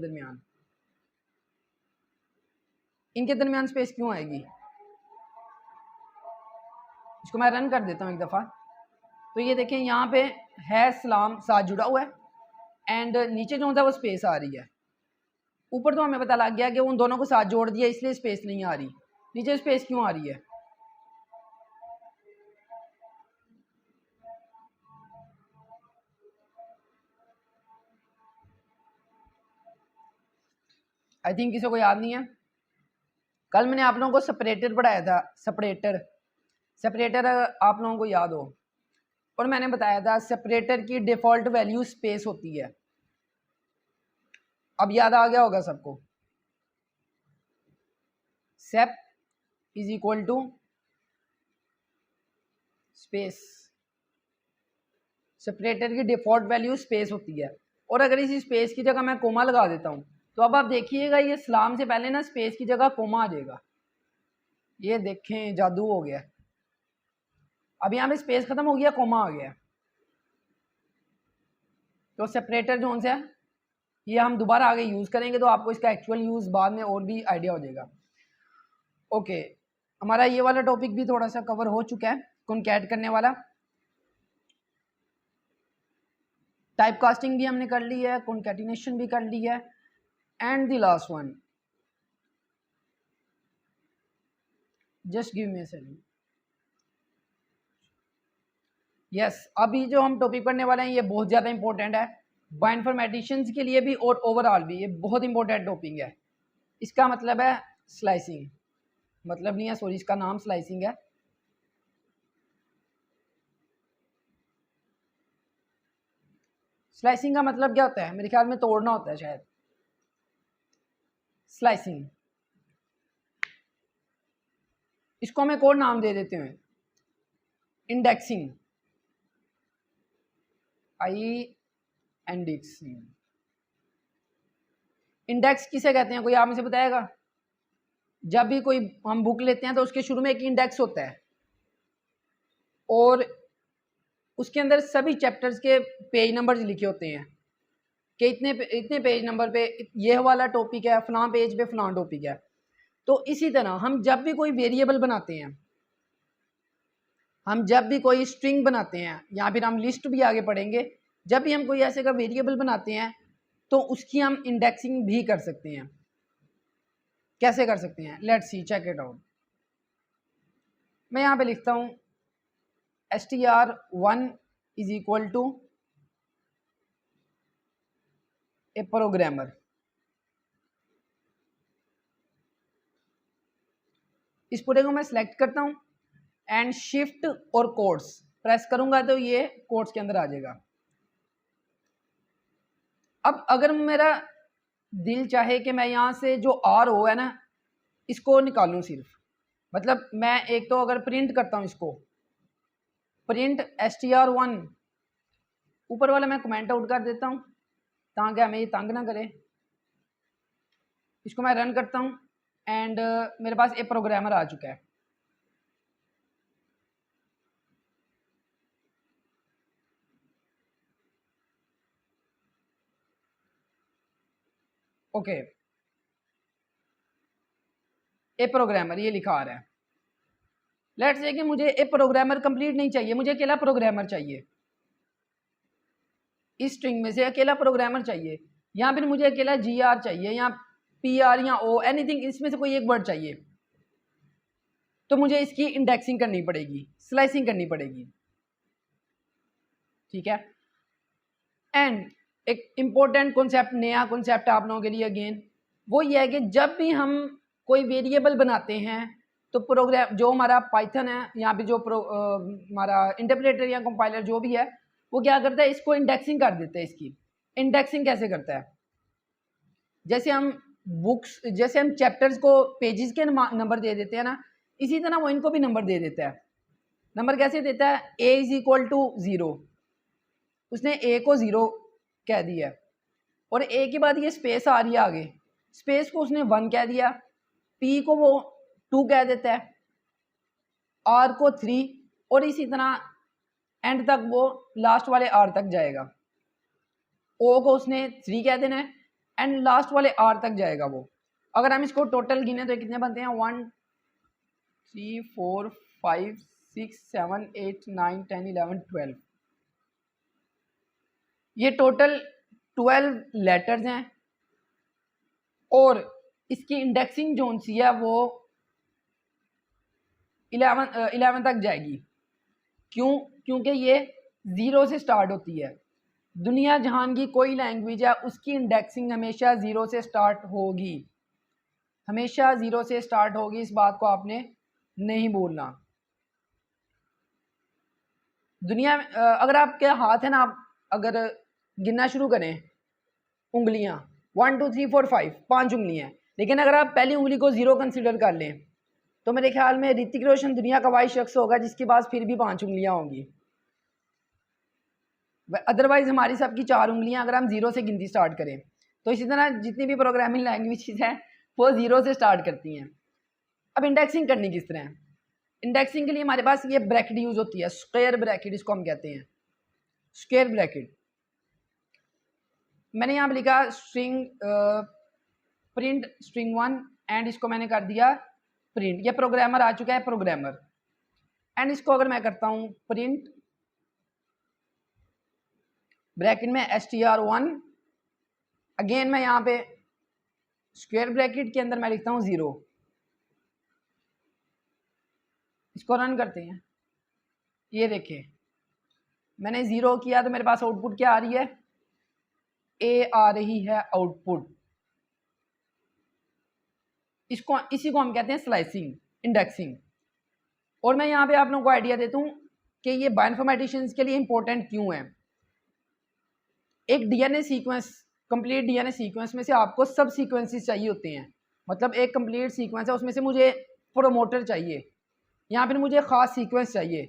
दरमियान स्पेस क्यों आएगी। इसको मैं रन कर देता हूँ एक दफ़ा। तो ये देखें यहाँ पे है सलाम साथ जुड़ा हुआ है एंड नीचे जो होता है वो स्पेस आ रही है। ऊपर तो हमें पता लग गया कि उन दोनों को साथ जोड़ दिया इसलिए स्पेस नहीं आ रही, नीचे स्पेस क्यों आ रही है? आई थिंक किसी को याद नहीं है। कल मैंने आप लोगों को सेपरेटर पढ़ाया था, सेपरेटर आप लोगों को याद हो, और मैंने बताया था सेपरेटर की डिफ़ॉल्ट वैल्यू स्पेस होती है। अब याद आ गया होगा सबको। Sep is equal to space, separator की डिफ़ॉल्ट वैल्यू स्पेस होती है। और अगर इसी स्पेस की जगह मैं कोमा लगा देता हूँ तो अब आप देखिएगा ये सलाम से पहले ना स्पेस की जगह कोमा आ जाएगा। ये देखें जादू हो गया, अब यहाँ पे स्पेस खत्म हो गया, कोमा आ गया। तो सेपरेटर जो उनसे ये हम दोबारा आगे यूज़ करेंगे तो आपको इसका एक्चुअल यूज़ बाद में और भी आइडिया हो जाएगा। ओके हमारा ये वाला टॉपिक भी थोड़ा सा कवर हो चुका है, कॉन्कैट करने वाला। टाइप कास्टिंग भी हमने कर ली है, कॉन्कैटिनेशन भी कर ली है, and the last one, just give me a second. Yes अभी जो हम टॉपिक पढ़ने वाले हैं ये बहुत ज़्यादा इंपॉर्टेंट है, बायोइन्फॉर्मेटिशियंस के लिए भी और ओवरऑल भी ये बहुत इंपॉर्टेंट टॉपिक है। इसका मतलब है स्लाइसिंग, मतलब नहीं है सॉरी, इसका नाम स्लाइसिंग है। स्लाइसिंग का मतलब क्या होता है? मेरे ख्याल में तोड़ना होता है शायद। स्लाइसिंग, इसको हम एक और नाम दे देते हैं, इंडेक्सिंग, इंडेक्सिंग। इंडेक्स किसे कहते हैं, कोई आप मुझे बताएगा? जब भी कोई हम बुक लेते हैं तो उसके शुरू में एक इंडेक्स होता है और उसके अंदर सभी चैप्टर्स के पेज नंबर्स लिखे होते हैं कि इतने पेज नंबर पे ये वाला टॉपिक है, फलां पेज पे फलां टॉपिक है। तो इसी तरह हम जब भी कोई वेरिएबल बनाते हैं, हम जब भी कोई स्ट्रिंग बनाते हैं, या फिर हम लिस्ट भी आगे पढ़ेंगे, जब भी हम कोई ऐसे का वेरिएबल बनाते हैं तो उसकी हम इंडेक्सिंग भी कर सकते हैं। कैसे कर सकते हैं? Let's see, check it out. मैं यहाँ पे लिखता हूँ str1 is equal to a programmer. इस पूरे को मैं सिलेक्ट करता हूँ एंड शिफ्ट और कोट्स प्रेस करूंगा तो ये कोट्स के अंदर आ जाएगा। अब अगर मेरा दिल चाहे कि मैं यहाँ से जो आर ओ है ना इसको निकालूं सिर्फ, मतलब मैं एक तो अगर प्रिंट करता हूँ इसको, प्रिंट str1, ऊपर वाला मैं कमेंट आउट कर देता हूँ ताकि हमें ये तंग ना करे। इसको मैं रन करता हूँ एंड मेरे पास एक प्रोग्रामर आ चुका है। ओके, ए प्रोग्रामर ये लिखा आ रहा है। लेट्स से कि मुझे ए प्रोग्रामर कंप्लीट नहीं चाहिए, मुझे अकेला प्रोग्रामर चाहिए। इस स्ट्रिंग में से अकेला प्रोग्रामर चाहिए, या फिर मुझे अकेला GR चाहिए या PR या O, एनीथिंग, इसमें से कोई एक वर्ड चाहिए। तो मुझे इसकी इंडेक्सिंग करनी पड़ेगी, स्लाइसिंग करनी पड़ेगी, ठीक है। एंड एक इंपॉर्टेंट कॉन्सेप्ट, नया कॉन्सेप्ट आप लोगों के लिए अगेन, वो ये है कि जब भी हम कोई वेरिएबल बनाते हैं तो प्रोग्राम जो हमारा पाइथन है, यहाँ पे जो हमारा इंटरप्रेटर या कंपाइलर जो भी है, वो क्या करता है, इसको इंडेक्सिंग कर देता है। इसकी इंडेक्सिंग कैसे करता है? जैसे हम बुक्स, जैसे हम चैप्टर्स को पेजेस के नंबर दे देते हैं ना, इसी तरह वो इनको भी नंबर दे देता है। नंबर कैसे देता है? a इज इक्वल टू 0, उसने a को 0 कह दिया और a के बाद ये स्पेस आ रही है आगे, स्पेस को उसने 1 कह दिया, p को वो 2 कह देता है, r को 3, और इसी तरह एंड तक वो लास्ट वाले r तक जाएगा। o को उसने 3 कह देना है एंड लास्ट वाले r तक जाएगा वो। अगर हम इसको टोटल गिने तो कितने बनते हैं? 1 3 4 5 6 7 8 9 10 11 12, ये टोटल 12 लेटर्स हैं और इसकी इंडेक्सिंग जोन सी है वो 11 तक जाएगी। क्यों? क्योंकि ये 0 से स्टार्ट होती है। दुनिया जहान की कोई लैंग्वेज है उसकी इंडेक्सिंग हमेशा 0 से स्टार्ट होगी, हमेशा 0 से स्टार्ट होगी, इस बात को आपने नहीं भूलना। दुनिया में अगर आपके हाथ है ना, आप अगर गिनना शुरू करें उंगलियां, 1 2 3 4 5, 5 उंगलियां, लेकिन अगर आप पहली उंगली को 0 कंसिडर कर लें तो मेरे ख्याल में ऋतिक रोशन दुनिया का वाही शख्स होगा जिसके पास फिर भी 5 उंगलियां होंगी। अदरवाइज हमारी सबकी 4 उंगलियां अगर हम 0 से गिनती स्टार्ट करें। तो इसी तरह जितनी भी प्रोग्रामिंग लैंग्वेजेस हैं वो 0 से स्टार्ट करती हैं। अब इंडेक्सिंग करनी किस तरह है? इंडेक्सिंग के लिए हमारे पास ये ब्रैकेट यूज होती है, स्क्वायर ब्रैकेट इसको हम कहते हैं, स्क्वायर ब्रैकेट। मैंने यहाँ पे लिखा स्ट्रिंग प्रिंट स्ट्रिंग 1 एंड इसको मैंने कर दिया प्रिंट, ये प्रोग्रामर आ चुका है प्रोग्रामर, एंड इसको अगर मैं करता हूँ प्रिंट ब्रैकेट में str1, अगेन मैं यहाँ पे स्क्वायर ब्रैकेट के अंदर मैं लिखता हूँ 0, इसको रन करते हैं। ये देखें मैंने 0 किया तो मेरे पास आउटपुट क्या आ रही है? a आ रही है आउटपुट। इसको इसी को हम कहते हैं स्लाइसिंग, इंडेक्सिंग। और मैं यहाँ पे आप लोगों को आइडिया देता हूँ कि ये बायोइन्फॉर्मेटिशियंस के लिए इंपॉर्टेंट क्यों है। एक DNA sequence, complete DNA sequence में से आपको सब सीक्वेंसेस चाहिए होते हैं। मतलब एक कंप्लीट सीक्वेंस है, उसमें से मुझे प्रोमोटर चाहिए या फिर मुझे ख़ास सीक्वेंस चाहिए,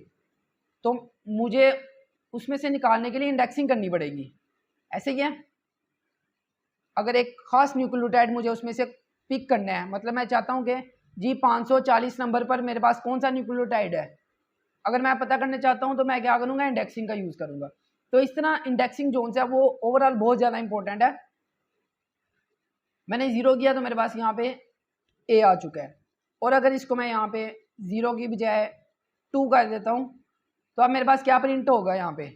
तो मुझे उसमें से निकालने के लिए इंडेक्सिंग करनी पड़ेगी। ऐसे ही है, अगर एक ख़ास न्यूक्लियोटाइड मुझे उसमें से पिक करना है, मतलब मैं चाहता हूँ कि जी 540 नंबर पर मेरे पास कौन सा न्यूक्लियोटाइड है, अगर मैं पता करना चाहता हूँ तो मैं क्या करूँगा, इंडेक्सिंग का यूज़ करूँगा। तो इस तरह इंडेक्सिंग जोन से वो ओवरऑल बहुत ज़्यादा इंपॉर्टेंट है। मैंने ज़ीरो किया तो मेरे पास यहाँ पे ए आ चुका है, और अगर इसको मैं यहाँ पे ज़ीरो की बजाय 2 कर देता हूँ तो अब मेरे पास क्या प्रिंट होगा यहाँ पे,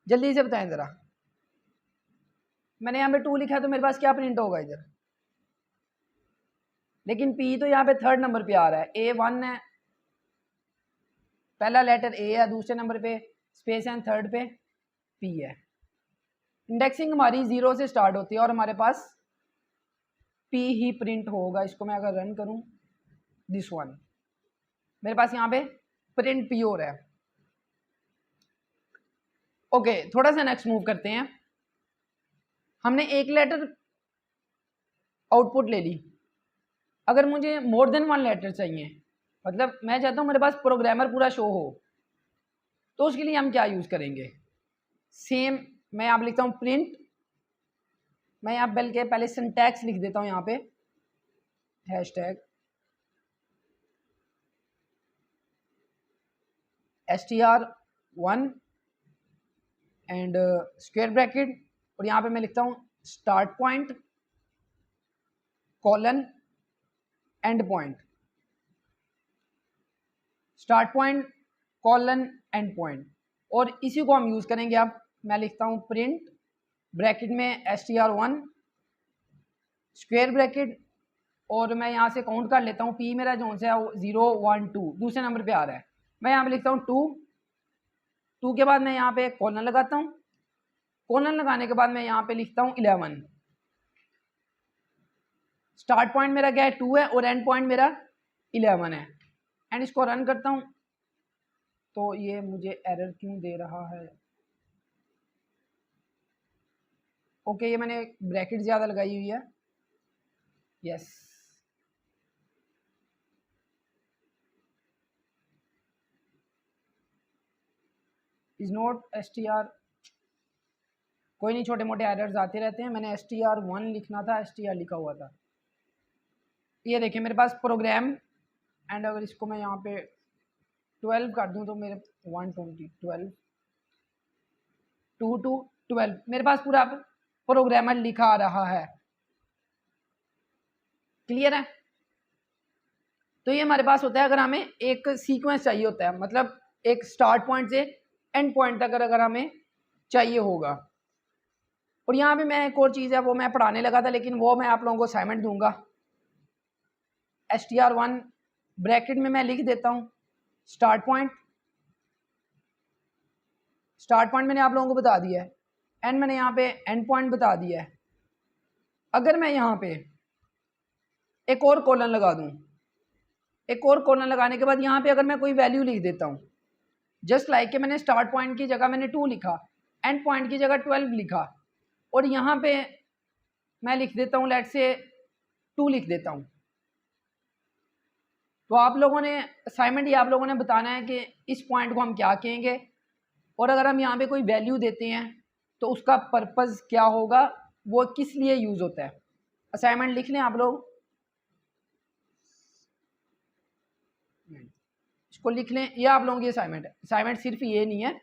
जल्दी से बताएं ज़रा। मैंने यहाँ पे 2 लिखा है तो मेरे पास क्या प्रिंट होगा इधर, लेकिन पी तो यहाँ पे 3rd नंबर पे आ रहा है, A1 है, पहला लेटर ए है, दूसरे नंबर पे स्पेस है, 3rd पे पी है। इंडेक्सिंग हमारी 0 से स्टार्ट होती है और हमारे पास पी ही प्रिंट होगा। इसको मैं अगर रन करूं, दिस वन, मेरे पास यहाँ पे प्रिंट पी हो रहा है। ओके, थोड़ा सा नेक्स्ट मूव करते हैं। हमने एक लेटर आउटपुट ले ली, अगर मुझे मोर देन 1 लेटर चाहिए, मतलब मैं चाहता हूँ मेरे पास प्रोग्रामर पूरा शो हो, तो उसके लिए हम क्या यूज़ करेंगे। सेम मैं यहाँ लिखता हूँ प्रिंट, मैं यहाँ बल्कि पहले सिंटैक्स लिख देता हूँ यहाँ पे, hashtag str1 and square bracket, और यहाँ पे मैं लिखता हूँ start point colon and point, start point colon and point, और इसी को हम यूज़ करेंगे। अब मैं लिखता हूँ प्रिंट ब्रैकेट में str1 स्क्वायर ब्रैकेट, और मैं यहाँ से काउंट कर लेता हूँ, पी मेरा जो सा है 0 1 2 दूसरे नंबर पे आ रहा है, मैं यहाँ पे लिखता हूँ 2 के बाद मैं यहाँ पे कॉलन लगाता हूँ, कॉलन लगाने के बाद मैं यहाँ पे लिखता हूँ 11। स्टार्ट पॉइंट मेरा क्या है 2 है और एंड पॉइंट मेरा 11 है, एंड इसको रन करता हूँ तो ये मुझे एरर क्यों दे रहा है। ओके, ये मैंने ब्रैकेट ज़्यादा लगाई हुई है, यस। इज नॉट str, कोई नहीं, छोटे मोटे एरर्स आते रहते हैं। मैंने str1 लिखना था, str लिखा हुआ था। ये देखिए मेरे पास प्रोग्राम, एंड अगर इसको मैं यहाँ पे 12 कर दूँ तो मेरे 120 12 2 2 12 मेरे पास पूरा प्रोग्रामर लिखा आ रहा है। क्लियर है। तो ये हमारे पास होता है अगर हमें एक सीक्वेंस चाहिए होता है, मतलब एक स्टार्ट पॉइंट से एंड पॉइंट तक अगर हमें चाहिए होगा। और यहाँ पे मैं एक और चीज़ है वो मैं पढ़ाने लगा था, लेकिन वो मैं आप लोगों को असाइनमेंट दूंगा। str1 ब्रैकेट में मैं लिख देता हूँ स्टार्ट पॉइंट, स्टार्ट पॉइंट मैंने आप लोगों को बता दिया है, एंड मैंने यहाँ पे एंड पॉइंट बता दिया है। अगर मैं यहाँ पे एक और कॉलन लगा दूँ, एक और कॉलन लगाने के बाद यहाँ पे अगर मैं कोई वैल्यू लिख देता हूँ, जस्ट लाइक के मैंने स्टार्ट पॉइंट की जगह मैंने 2 लिखा, एंड पॉइंट की जगह 12 लिखा, और यहाँ पे मैं लिख देता हूँ लेट से 2 लिख देता हूँ, तो आप लोगों ने असाइनमेंट ये आप लोगों ने बताना है कि इस पॉइंट को हम क्या कहेंगे, और अगर हम यहाँ पे कोई वैल्यू देते हैं तो उसका पर्पज़ क्या होगा, वो किस लिए यूज़ होता है। असाइनमेंट लिख लें आप लोग, इसको लिख लें, ये आप लोगों की असाइनमेंट है। असाइनमेंट सिर्फ ये नहीं है,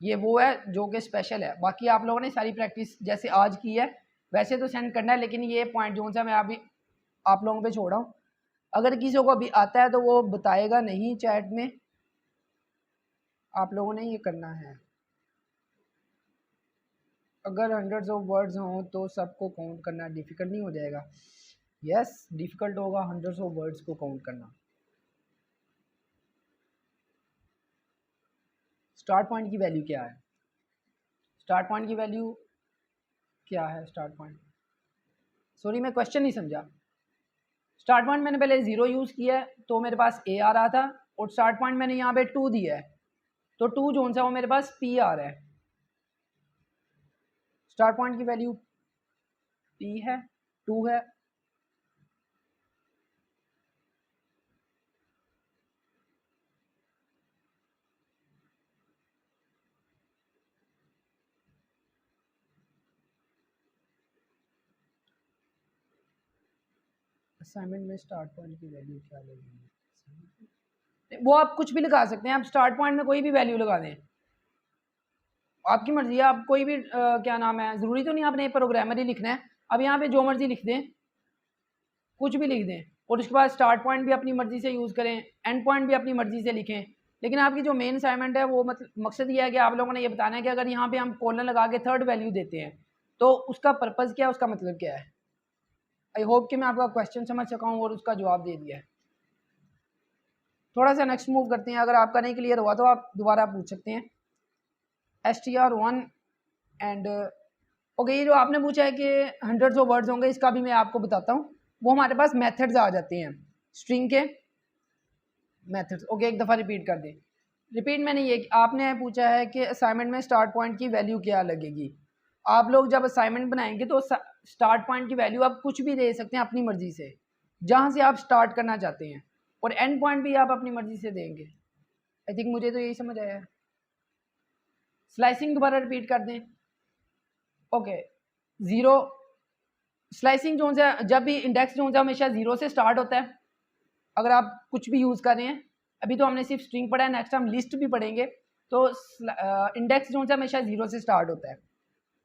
ये वो है जो कि स्पेशल है। बाकी आप लोगों ने सारी प्रैक्टिस जैसे आज की है वैसे तो सेंड करना है, लेकिन ये पॉइंट जो सा मैं अभी आप लोगों पे छोड़ा हूँ, अगर किसी को अभी आता है तो वो बताएगा नहीं चैट में, आप लोगों ने ये करना है। अगर 100 ऑफ वर्ड्स हों तो सबको काउंट करना डिफ़िकल्ट नहीं हो जाएगा। यस, डिफ़िकल्ट होगा 100 ऑफ वर्ड्स को काउंट करना। स्टार्ट पॉइंट की वैल्यू क्या है, स्टार्ट पॉइंट की वैल्यू क्या है, स्टार्ट पॉइंट, सॉरी मैं क्वेश्चन नहीं समझा। स्टार्ट पॉइंट मैंने पहले 0 यूज़ किया है तो मेरे पास ए आ रहा था, और स्टार्ट पॉइंट मैंने यहाँ पे 2 दिया है तो 2 जो सा वो मेरे पास पी आ रहा है। स्टार्ट पॉइंट की वैल्यू p है, 2 है, असाइनमेंट में स्टार्ट पॉइंट की वैल्यू क्या लगेगी, वो आप कुछ भी लगा सकते हैं, आप स्टार्ट पॉइंट में कोई भी वैल्यू लगा दें, आपकी मर्जी है, आप कोई भी क्या नाम है, ज़रूरी तो नहीं आपने प्रोग्रामर ही लिखना है, अब यहाँ पे जो मर्जी लिख दें, कुछ भी लिख दें, और उसके बाद स्टार्ट पॉइंट भी अपनी मर्जी से यूज़ करें, एंड पॉइंट भी अपनी मर्जी से लिखें। लेकिन आपकी जो मेन असाइनमेंट है वो मतलब मकसद ये है कि आप लोगों ने ये बताना है कि अगर यहाँ पे हम कॉलन लगा के थर्ड वैल्यू देते हैं तो उसका पर्पज़ क्या है, उसका मतलब क्या है। आई होप कि मैं आपका क्वेश्चन समझ सका हूँ और उसका जवाब दे दिया है। थोड़ा सा नेक्स्ट मूव करते हैं, अगर आपका नहीं क्लियर हुआ तो आप दोबारा पूछ सकते हैं। str1 एंड ओके, ये जो आपने पूछा है कि हंड्रेड्स ऑफ वर्ड्स होंगे, इसका भी मैं आपको बताता हूँ। वो हमारे पास मेथड्स आ जाते हैं स्ट्रिंग के मेथड्स। ओके, एक दफ़ा रिपीट कर दें। रिपीट मैंने ये आपने पूछा है कि असाइनमेंट में स्टार्ट पॉइंट की वैल्यू क्या लगेगी। आप लोग जब असाइनमेंट बनाएंगे तो स्टार्ट पॉइंट की वैल्यू आप कुछ भी दे सकते हैं अपनी मर्जी से, जहाँ से आप स्टार्ट करना चाहते हैं, और एंड पॉइंट भी आप अपनी मर्जी से देंगे। आई थिंक मुझे तो यही समझ आया है। स्लाइसिंग दोबारा रिपीट कर दें। ओके, ज़ीरो स्लाइसिंग जो है, जब भी इंडेक्स जो है हमेशा ज़ीरो से स्टार्ट होता है। अगर आप कुछ भी यूज़ कर रहे हैं, अभी तो हमने सिर्फ स्ट्रिंग पढ़ा है, नेक्स्ट हम लिस्ट भी पढ़ेंगे, तो इंडेक्स जो है हमेशा ज़ीरो से स्टार्ट होता है,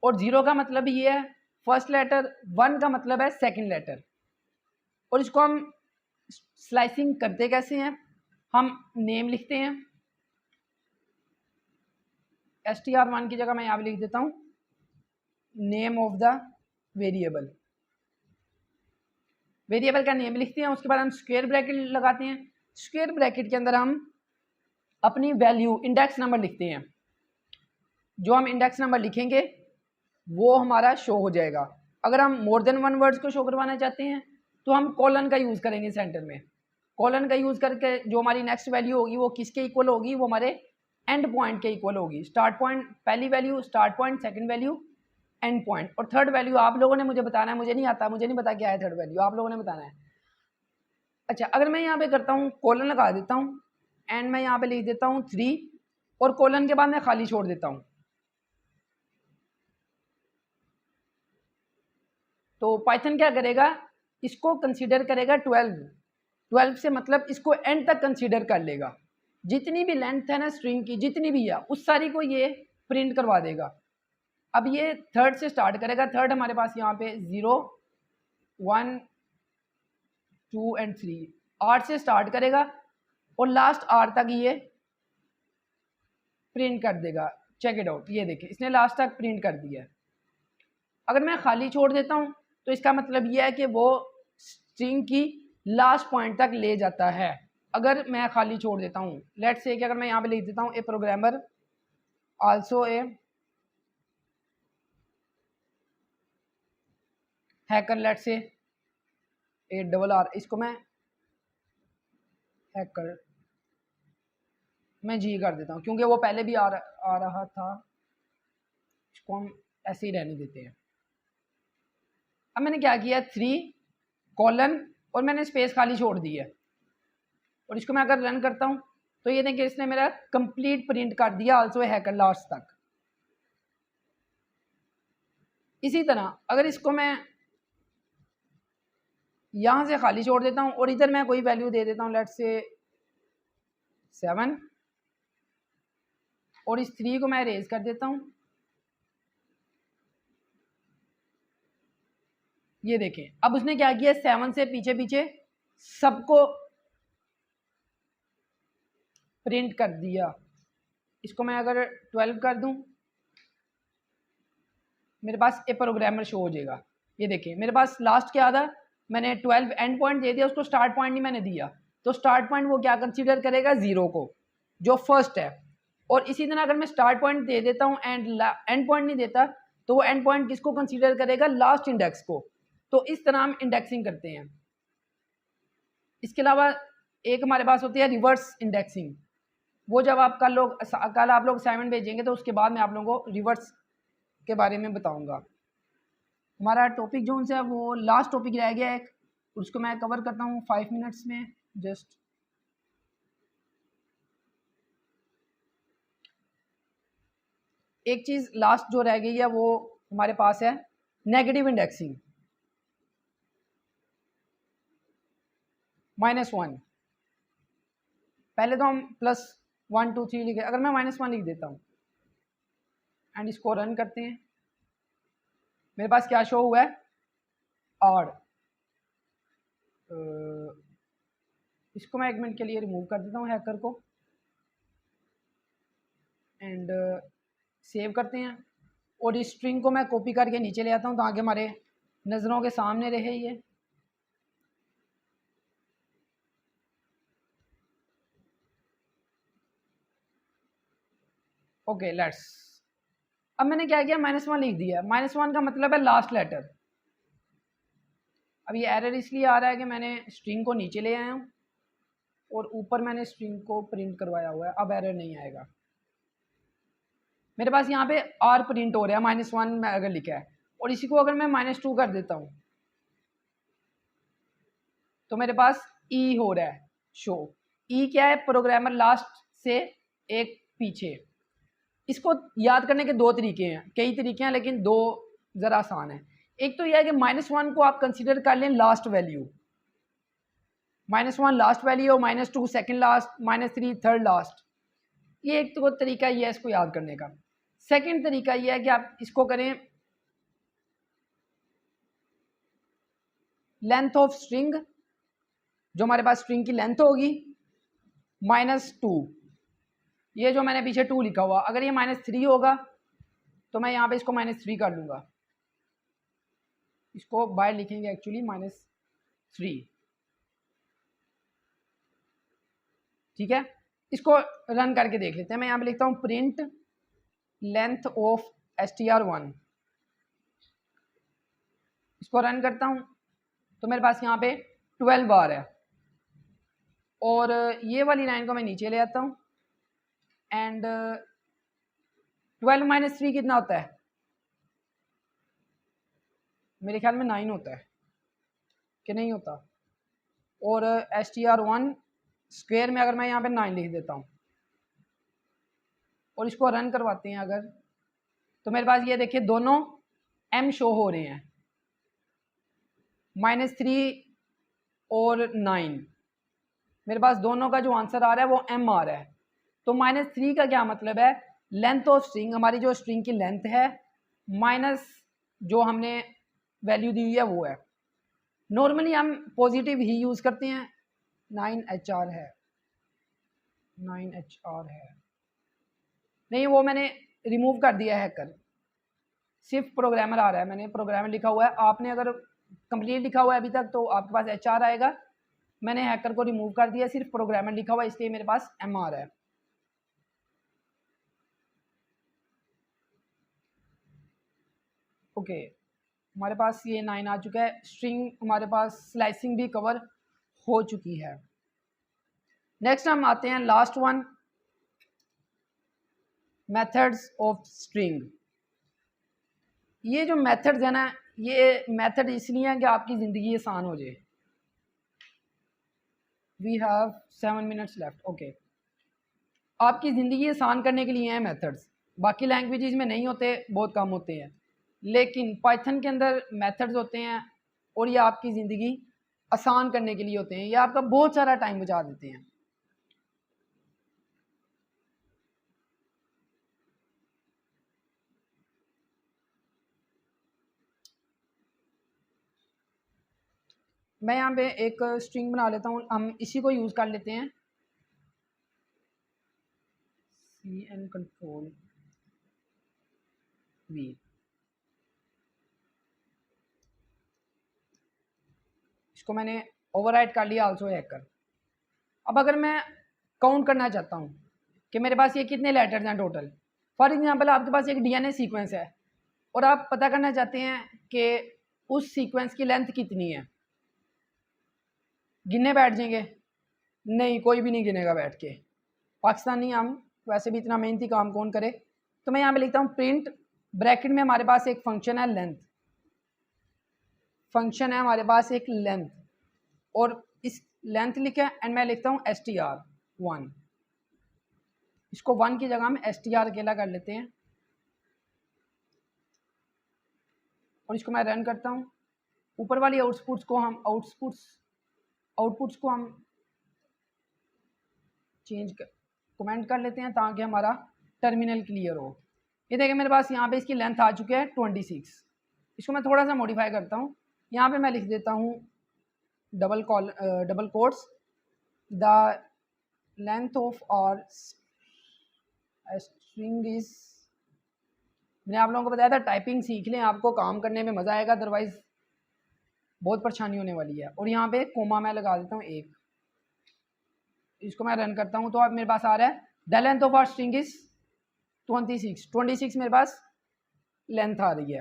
और ज़ीरो का मतलब ये है फर्स्ट लेटर, 1 का मतलब है सेकंड लेटर। और इसको हम स्लाइसिंग करते कैसे हैं, हम नेम लिखते हैं, str1 की जगह मैं यहाँ पे लिख देता हूँ name of the variable. Variable का नेम लिखते हैं, उसके बाद हम स्क्वायर ब्रैकेट लगाते हैं। स्क्वायर ब्रैकेट के अंदर हम अपनी वैल्यू इंडेक्स नंबर लिखते हैं। जो हम इंडेक्स नंबर लिखेंगे वो हमारा शो हो जाएगा। अगर हम मोर देन 1 वर्ड्स को शो करवाना चाहते हैं तो हम कॉलन का यूज़ करेंगे सेंटर में। कॉलन का यूज़ करके जो हमारी नेक्स्ट वैल्यू होगी वो किसके इक्वल होगी, वो हमारे एंड पॉइंट के इक्वल होगी। स्टार्ट पॉइंट पहली value, start point second value, and point, और थर्ड वैल्यू आप लोगों ने मुझे बताना है, मुझे नहीं आता, मुझे नहीं पता क्या है थर्ड वैल्यू, आप लोगों ने बताना है। अच्छा, अगर मैं यहाँ पे करता हूँ कॉलन लगा देता हूँ, एंड मैं यहाँ पे लिख देता हूँ 3, और कॉलन के बाद मैं खाली छोड़ देता हूँ, तो पाइथन क्या करेगा, इसको कंसीडर करेगा 12 से मतलब इसको एंड तक कंसीडर कर लेगा। जितनी भी लेंथ है ना स्ट्रिंग की, जितनी भी है उस सारी को ये प्रिंट करवा देगा। अब ये थर्ड से स्टार्ट करेगा, थर्ड हमारे पास यहाँ पे 0 1 2 एंड 3, 8 से स्टार्ट करेगा और लास्ट 8 तक ये प्रिंट कर देगा। चेक इट आउट, ये देखिए इसने लास्ट तक प्रिंट कर दिया है। अगर मैं खाली छोड़ देता हूँ तो इसका मतलब ये है कि वो स्ट्रिंग की लास्ट पॉइंट तक ले जाता है। अगर मैं खाली छोड़ देता हूँ, लेट्स से कि अगर मैं यहाँ पे लिख देता हूँ a programmer also a hacker, let's say ARR, इसको मैं हैकर मैं जी कर देता हूँ क्योंकि वो पहले भी आ रहा था, इसको हम ऐसे ही रहने देते हैं। अब मैंने क्या किया, 3 कॉलन और मैंने स्पेस खाली छोड़ दी है, और इसको मैं अगर रन करता हूँ तो ये देखिए इसने मेरा कंप्लीट प्रिंट कर दिया आल्सो हैकर लास्ट तक। इसी तरह अगर इसको मैं यहाँ से खाली छोड़ देता हूँ और इधर मैं कोई वैल्यू दे देता हूँ, लेट्स से 7, और इस 3 को मैं रेज कर देता हूँ, ये देखें अब उसने क्या किया, 7 से पीछे पीछे सबको प्रिंट कर दिया। इसको मैं अगर 12 कर दूं, मेरे पास ए प्रोग्रामर शो हो जाएगा। ये देखिए मेरे पास लास्ट क्या था, मैंने 12 एंड पॉइंट दे दिया, उसको स्टार्ट पॉइंट नहीं मैंने दिया, तो स्टार्ट पॉइंट वो क्या कंसीडर करेगा, 0 को, जो फर्स्ट है। और इसी तरह अगर मैं स्टार्ट पॉइंट दे देता हूँ एंड पॉइंट नहीं देता, तो वो एंड पॉइंट किसको कंसीडर करेगा, लास्ट इंडेक्स को। तो इस तरह हम इंडेक्सिंग करते हैं। इसके अलावा एक हमारे पास होती है रिवर्स इंडेक्सिंग। वो जब आप कल आप लोग असाइनमेंट भेजेंगे तो उसके बाद मैं आप लोगों को रिवर्स के बारे में बताऊंगा। हमारा टॉपिक जो उनसे है वो लास्ट टॉपिक रह गया है, उसको मैं कवर करता हूँ 5 मिनट्स में जस्ट। एक चीज़ लास्ट जो रह गई है वो हमारे पास है नेगेटिव इंडेक्सिंग -1। पहले तो हम +1 2 3 लिखे, अगर मैं -1 लिख देता हूँ एंड इसको रन करते हैं, मेरे पास क्या शो हुआ है, ऑड। इसको मैं 1 मिनट के लिए रिमूव कर देता हूँ हैकर को एंड सेव करते हैं। और इस स्ट्रिंग को मैं कॉपी करके नीचे ले आता हूँ ताकि हमारे नज़रों के सामने रहे ये। ओके लेट्स, अब मैंने क्या किया, -1 लिख दिया। -1 का मतलब है लास्ट लेटर। अब ये एरर इसलिए आ रहा है कि मैंने स्ट्रिंग को नीचे ले आया हूँ और ऊपर मैंने स्ट्रिंग को प्रिंट करवाया हुआ है। अब एरर नहीं आएगा। मेरे पास यहाँ पे आर प्रिंट हो रहा है -1 में अगर लिखा है, और इसी को अगर मैं -2 कर देता हूँ तो मेरे पास ई हो रहा है शो। ई क्या है, प्रोग्रामर लास्ट से एक पीछे। इसको याद करने के दो तरीके हैं, कई तरीके हैं लेकिन दो ज़रा आसान है। एक तो यह है कि -1 को आप कंसीडर कर लें लास्ट वैल्यू, -1 लास्ट वैल्यू और -2 सेकंड लास्ट, -3 थर्ड लास्ट। ये एक तो तरीका ये है इसको याद करने का। सेकंड तरीका ये है कि आप इसको करें लेंथ ऑफ स्ट्रिंग, जो हमारे पास स्ट्रिंग की लेंथ होगी, -2। ये जो मैंने पीछे 2 लिखा हुआ, अगर ये -3 होगा तो मैं यहाँ पे इसको -3 कर लूँगा। इसको बाहर लिखेंगे एक्चुअली -3, ठीक है। इसको रन करके देख लेते हैं। मैं यहाँ पे लिखता हूँ प्रिंट लेंथ ऑफ str1। इसको रन करता हूँ तो मेरे पास यहाँ पे 12 बार है, और ये वाली लाइन को मैं नीचे ले आता हूँ एंड 12 - 3 कितना होता है, मेरे ख्याल में 9 होता है कि नहीं होता। और str1 स्क्वायर में अगर मैं यहाँ पे 9 लिख देता हूँ और इसको रन करवाते हैं अगर, तो मेरे पास ये देखिए दोनों m शो हो रहे हैं, -3 और 9। मेरे पास दोनों का जो आंसर आ रहा है वो m आ रहा है। तो -3 का क्या मतलब है, लेंथ ऑफ स्ट्रिंग, हमारी जो स्ट्रिंग की लेंथ है माइनस जो हमने वैल्यू दी हुई है वो है। नॉर्मली हम पॉजिटिव ही यूज़ करते हैं। 9HR है, 9HR है, नहीं वो मैंने रिमूव कर दिया है हैकर, सिर्फ प्रोग्रामर आ रहा है। मैंने प्रोग्रामर लिखा हुआ है, आपने अगर कंप्लीट लिखा हुआ है अभी तक तो आपके पास HR आएगा। मैंने हैकर को रिमूव कर दिया, सिर्फ प्रोग्रामर लिखा हुआ है, इसलिए मेरे पास M आ रहा है। ओके हमारे पास ये 9 आ चुका है। स्ट्रिंग हमारे पास स्लाइसिंग भी कवर हो चुकी है। नेक्स्ट हम आते हैं last one, methods of string. ये जो मेथड्स है ना, ये मेथड इसलिए है कि आपकी ज़िंदगी आसान हो जाए। We have 7 minutes left. Okay, आपकी ज़िंदगी आसान करने के लिए हैं मेथड्स। बाकी लैंग्वेजेस में नहीं होते, बहुत कम होते हैं, लेकिन पाइथन के अंदर मेथड्स होते हैं और ये आपकी ज़िंदगी आसान करने के लिए होते हैं। ये आपका बहुत सारा टाइम बचा देते हैं। मैं यहाँ पे एक स्ट्रिंग बना लेता हूँ, हम इसी को यूज़ कर लेते हैं, CN कंट्रोल V। इसको मैंने ओवरराइट कर लिया आल्सो हैकर। अब अगर मैं काउंट करना चाहता हूँ कि मेरे पास ये कितने लेटर्स हैं टोटल, फॉर एग्जांपल आपके पास एक DNA सीक्वेंस है और आप पता करना चाहते हैं कि उस सीक्वेंस की लेंथ कितनी है, गिनने बैठ जाएंगे? नहीं, कोई भी नहीं गिनेगा बैठ के। पाकिस्तानी हम, वैसे भी इतना मेहनती काम कौन करे। तो मैं यहाँ पे लिखता हूँ प्रिंट ब्रैकेट में हमारे पास एक फंक्शन है लेंथ, फंक्शन है हमारे पास एक लेंथ, और इस लेंथ लिखा है एंड मैं लिखता हूँ str1, इसको 1 की जगह हम str अकेला कर लेते हैं और इसको मैं रन करता हूँ। ऊपर वाली आउटपुट्स को हम कमेंट कर लेते हैं ताकि हमारा टर्मिनल क्लियर हो। ये देखें मेरे पास यहाँ पे इसकी लेंथ आ चुकी है 26। इसको मैं थोड़ा सा मॉडिफाई करता हूँ, यहाँ पे मैं लिख देता हूँ double quotes the length of our string is. मैंने आप लोगों को बताया था टाइपिंग सीख लें, आपको काम करने में मज़ा आएगा, अदरवाइज़ बहुत परेशानी होने वाली है। और यहाँ पे कोमा मैं लगा देता हूँ 1, इसको मैं रन करता हूँ तो अब मेरे पास आ रहा है the length of our string is 26 मेरे पास लेंथ आ रही है।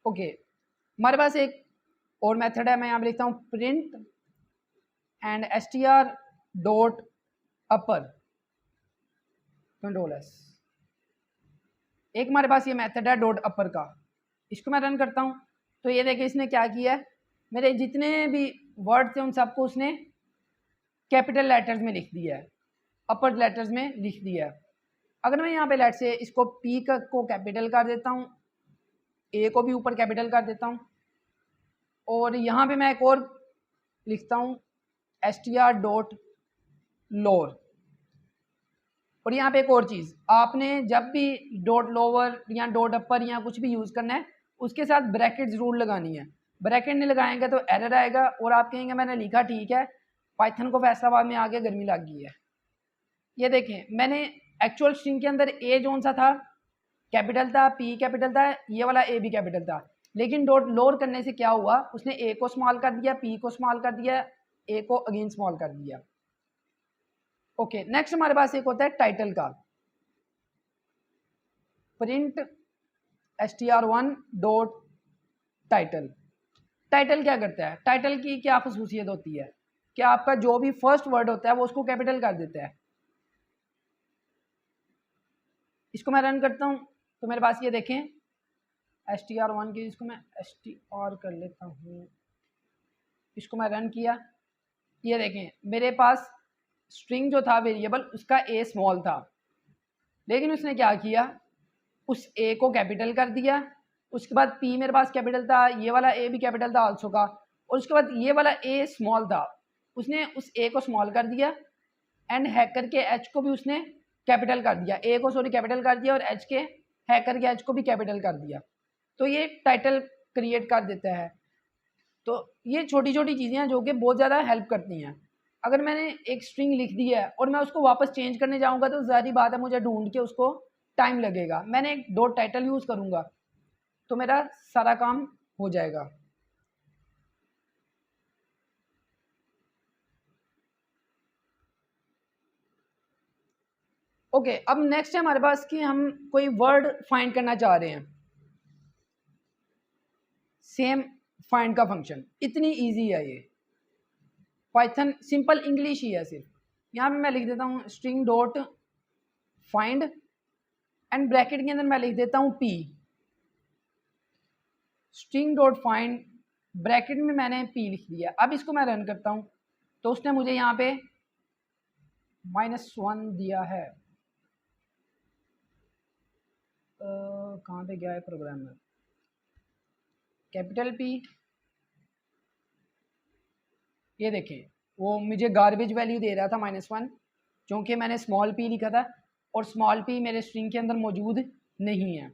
ओके, हमारे पास एक और मेथड है, मैं यहाँ पे लिखता हूँ print and str dot upper control S. एक हमारे पास ये मेथड है डॉट अपर का, इसको मैं रन करता हूँ तो ये देखिए इसने क्या किया है, मेरे जितने भी वर्ड थे उन सबको उसने कैपिटल लेटर्स में लिख दिया है, अपर लेटर्स में लिख दिया है। अगर मैं यहाँ पे लेट से इसको P को कैपिटल कर देता हूँ, A को भी ऊपर कैपिटल कर देता हूँ, और यहाँ पे मैं एक और लिखता हूँ str डॉट लोअर। और यहाँ पे एक और चीज़, आपने जब भी डॉट लोअर या डॉट अपर या कुछ भी यूज़ करना है उसके साथ ब्रैकेट ज़रूर लगानी है। ब्रैकेट नहीं लगाएंगे तो एरर आएगा और आप कहेंगे मैंने लिखा ठीक है, पाइथन को फैसलाबाद में आके गर्मी लग गई है। ये देखें मैंने एक्चुअल स्ट्रिंग के अंदर ए जोन सा था कैपिटल था, P कैपिटल था, ये वाला A भी कैपिटल था, लेकिन डॉट लोअर करने से क्या हुआ, उसने A को स्मॉल कर दिया, P को स्मॉल कर दिया, A को अगेन स्मॉल कर दिया। ओके, नेक्स्ट हमारे पास एक होता है टाइटल का, print str1 dot title. Title क्या करता है, टाइटल की क्या खसूसियत होती है कि आपका जो भी फर्स्ट वर्ड होता है वो उसको कैपिटल कर देता है। इसको मैं रन करता हूँ तो मेरे पास ये देखें str1 की, इसको मैं str कर लेता हूँ, इसको मैं रन किया, ये देखें मेरे पास स्ट्रिंग जो था वेरिएबल उसका A स्मॉल था, लेकिन उसने क्या किया, उस A को कैपिटल कर दिया, उसके बाद P मेरे पास कैपिटल था, ये वाला A भी कैपिटल था आल्सो का, और उसके बाद ये वाला A स्मॉल था, उसने उस A को स्मॉल कर दिया एंड हैक करके H को भी उसने कैपिटल कर दिया, A को सॉरी कैपिटल कर दिया और H के हैक करके H को भी कैपिटल कर दिया। तो ये टाइटल क्रिएट कर देता है। तो ये छोटी छोटी चीज़ें हैं जो कि बहुत ज़्यादा हेल्प करती हैं। अगर मैंने एक स्ट्रिंग लिख दी है और मैं उसको वापस चेंज करने जाऊंगा तो ज़ाहिर बात है मुझे ढूंढ के उसको टाइम लगेगा। मैंने एक डॉट टाइटल यूज़ करूंगा तो मेरा सारा काम हो जाएगा। ओके, अब नेक्स्ट है हमारे पास कि हम कोई वर्ड फाइंड करना चाह रहे हैं, सेम फाइंड का फंक्शन, इतनी इजी है ये, पाइथन सिंपल इंग्लिश ही है सिर्फ। यहाँ पे मैं लिख देता हूँ string dot find and bracket के अंदर मैं लिख देता हूँ P, string dot find bracket में मैंने P लिख दिया। अब इसको मैं रन करता हूँ तो उसने मुझे यहाँ पे -1 दिया है। कहाँ पे गया है प्रोग्राम में, कैपिटल P, ये देखें वो मुझे गार्बेज वैल्यू दे रहा था -1, क्योंकि मैंने स्मॉल p लिखा था और स्मॉल p मेरे स्ट्रिंग के अंदर मौजूद नहीं है।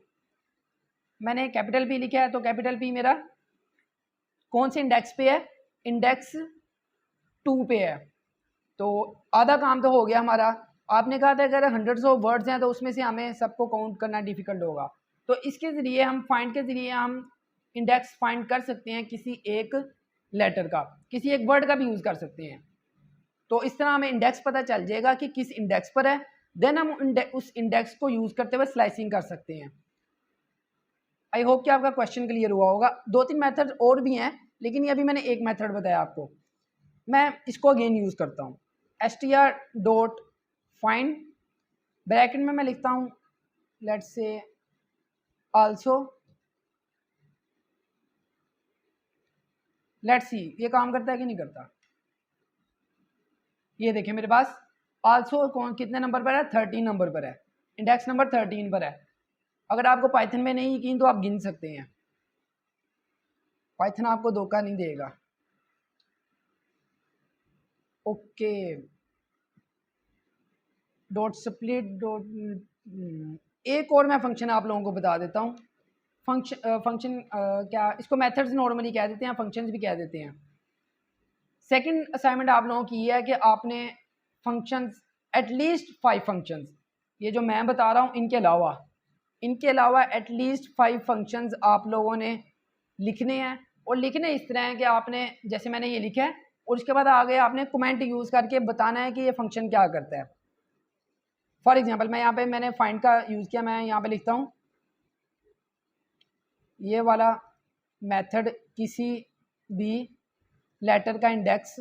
मैंने कैपिटल P लिखा है तो कैपिटल P मेरा कौन से इंडेक्स पे है, इंडेक्स 2 पे है, तो आधा काम तो हो गया हमारा। आपने कहा था अगर हंड्रेड्स ऑफ वर्ड्स हैं तो उसमें से हमें सबको काउंट करना डिफ़िकल्ट होगा, तो इसके ज़रिए हम फाइंड के ज़रिए हम इंडेक्स फाइंड कर सकते हैं, किसी एक लेटर का, किसी एक वर्ड का भी यूज़ कर सकते हैं। तो इस तरह हमें इंडेक्स पता चल जाएगा कि किस इंडेक्स पर है, देन हम उस इंडेक्स को यूज़ करते हुए स्लाइसिंग कर सकते हैं। आई होप कि आपका क्वेश्चन क्लियर हुआ होगा। 2-3 मेथड और भी हैं, लेकिन ये अभी मैंने एक मेथड बताया आपको। मैं इसको अगेन यूज़ करता हूँ str डॉट फाइंड, ब्रैकेट में मैं लिखता हूँ लेट्स से आल्सो, लेट्स सी ये काम करता है कि नहीं करता। ये देखिए मेरे पास आल्सो कौन कितने नंबर पर है, 13 नंबर पर है, इंडेक्स नंबर 13 पर है। अगर आपको पाइथन में नहीं यकीन तो आप गिन सकते हैं, पाइथन आपको धोखा नहीं देगा। ओके, डॉट स्प्लिट डॉट, एक और मैं फंक्शन आप लोगों को बता देता हूँ। फंक्शन क्या इसको मेथड्स नॉर्मली कह देते हैं, फंक्शंस भी कह देते हैं। सेकंड असाइनमेंट आप लोगों की ये है कि आपने फंक्शंस एटलीस्ट 5 फंक्शंस, ये जो मैं बता रहा हूँ इनके अलावा एटलीस्ट 5 फंक्शंस आप लोगों ने लिखने हैं। और लिखने इस तरह है कि आपने जैसे मैंने ये लिखा है और उसके बाद आगे आपने कमेंट यूज़ करके बताना है कि ये फंक्शन क्या करता है। फॉर एग्जांपल मैं यहाँ पे मैंने फाइंड का यूज़ किया, मैं यहाँ पे लिखता हूँ ये वाला मेथड किसी भी लेटर का इंडेक्स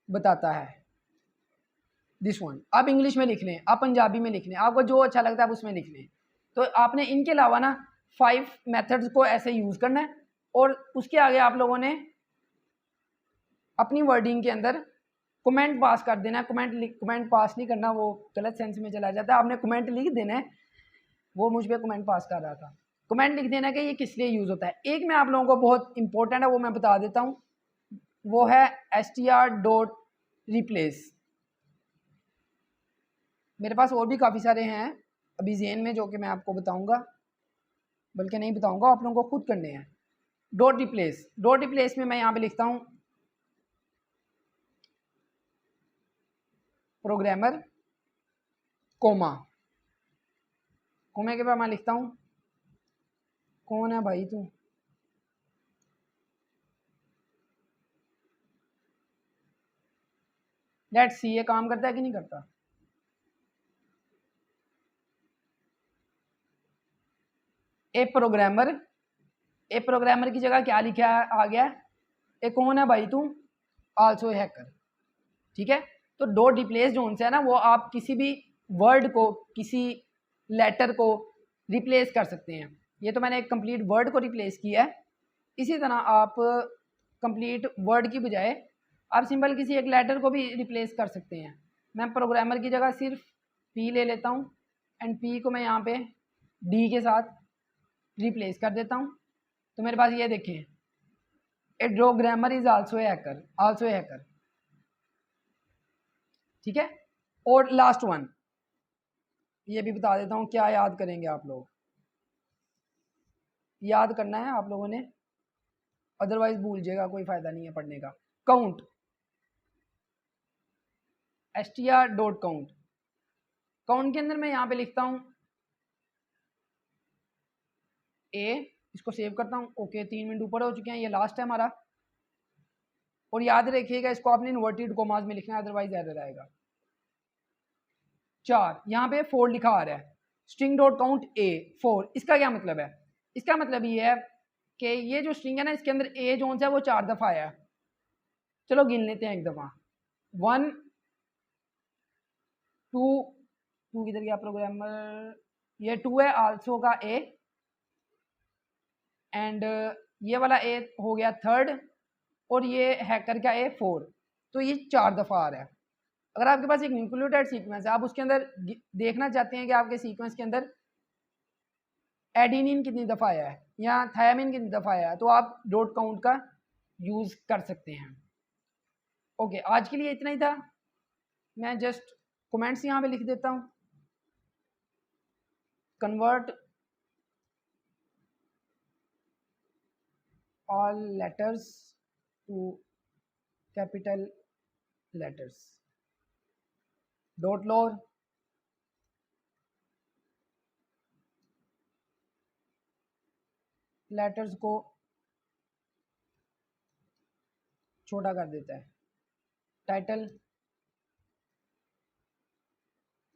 बताता है, दिस वन। आप इंग्लिश में लिख लें, आप पंजाबी में लिख लें, आपको जो अच्छा लगता है आप उसमें लिख लें। तो आपने इनके अलावा ना 5 मेथड्स को ऐसे यूज़ करना है और उसके आगे आप लोगों ने अपनी वर्डिंग के अंदर कमेंट पास कर देना है। कमेंट पास नहीं करना, वो गलत सेंस में चला जाता है। आपने कमेंट लिख देना है, वो मुझ पर कमेंट पास कर रहा था। कमेंट लिख देना कि ये किस लिए यूज़ होता है। एक मैं आप लोगों को बहुत इंपॉर्टेंट है वो मैं बता देता हूँ, वो है str.replace। मेरे पास और भी काफ़ी सारे हैं अभी ज़हन में जो कि मैं आपको बताऊंगा, बल्कि नहीं बताऊंगा, आप लोगों को खुद करने हैं। डॉट रिप्लेस में मैं यहाँ पे लिखता हूँ प्रोग्रामर कोमे के बाद मैं लिखता हूँ कौन है भाई तू, लेट्स सी ये काम करता है कि नहीं करता। ए प्रोग्रामर की जगह क्या लिखा आ गया, ए कौन है भाई तू आल्सो हैकर। ठीक है, तो डॉट रिप्लेस जो उनसे है ना, वो आप किसी भी वर्ड को, किसी लेटर को रिप्लेस कर सकते हैं। ये तो मैंने एक कंप्लीट वर्ड को रिप्लेस किया है। इसी तरह आप कंप्लीट वर्ड की बजाय आप सिंपल किसी एक लेटर को भी रिप्लेस कर सकते हैं। मैं प्रोग्रामर की जगह सिर्फ पी ले लेता हूँ एंड पी को मैं यहाँ पे डी के साथ रिप्लेस कर देता हूँ। तो मेरे पास ये देखें, ए प्रोग्रामर इज आल्सो हैकर। ठीक है, और लास्ट वन ये भी बता देता हूँ, क्या याद करेंगे आप लोग, याद करना है आप लोगों ने, अदरवाइज भूल जाएगा, कोई फायदा नहीं है पढ़ने का। काउंट, str.count, काउंट के अंदर मैं यहाँ पे लिखता हूँ ए, इसको सेव करता हूँ। ओके, 3 मिनट ऊपर हो चुके हैं, ये लास्ट है हमारा। और याद रखिएगा इसको आपने इन्वर्टेड कॉमास में लिखना है, अदरवाइज एरर आएगा। 4 यहाँ पे 4 लिखा आ रहा है, स्ट्रिंग डॉट काउंट ए 4। इसका क्या मतलब है, इसका मतलब ये है कि ये जो स्ट्रिंग है ना, इसके अंदर ए जो है वो 4 दफ़ा आया है। चलो गिन लेते हैं एक दफ़ा। 1 2 2 किधर गया प्रोग्रामर, ये 2 है आल्सो का ए, एंड ये वाला ए हो गया 3rd, और ये हैकर का ए 4। तो ये 4 दफ़ा आ रहा है। अगर आपके पास एक न्यूक्लियोटाइड सीक्वेंस है, आप उसके अंदर देखना चाहते हैं कि आपके सीक्वेंस के अंदर एडिनिन कितनी दफ़ा आया है या थायामिन कितनी दफ़ा आया है, तो आप डॉट काउंट का यूज़ कर सकते हैं। ओके, आज के लिए इतना ही था। मैं जस्ट कमेंट्स यहाँ पे लिख देता हूँ। Convert all letters to capital letters, dot lower letters को छोटा कर देता है, टाइटल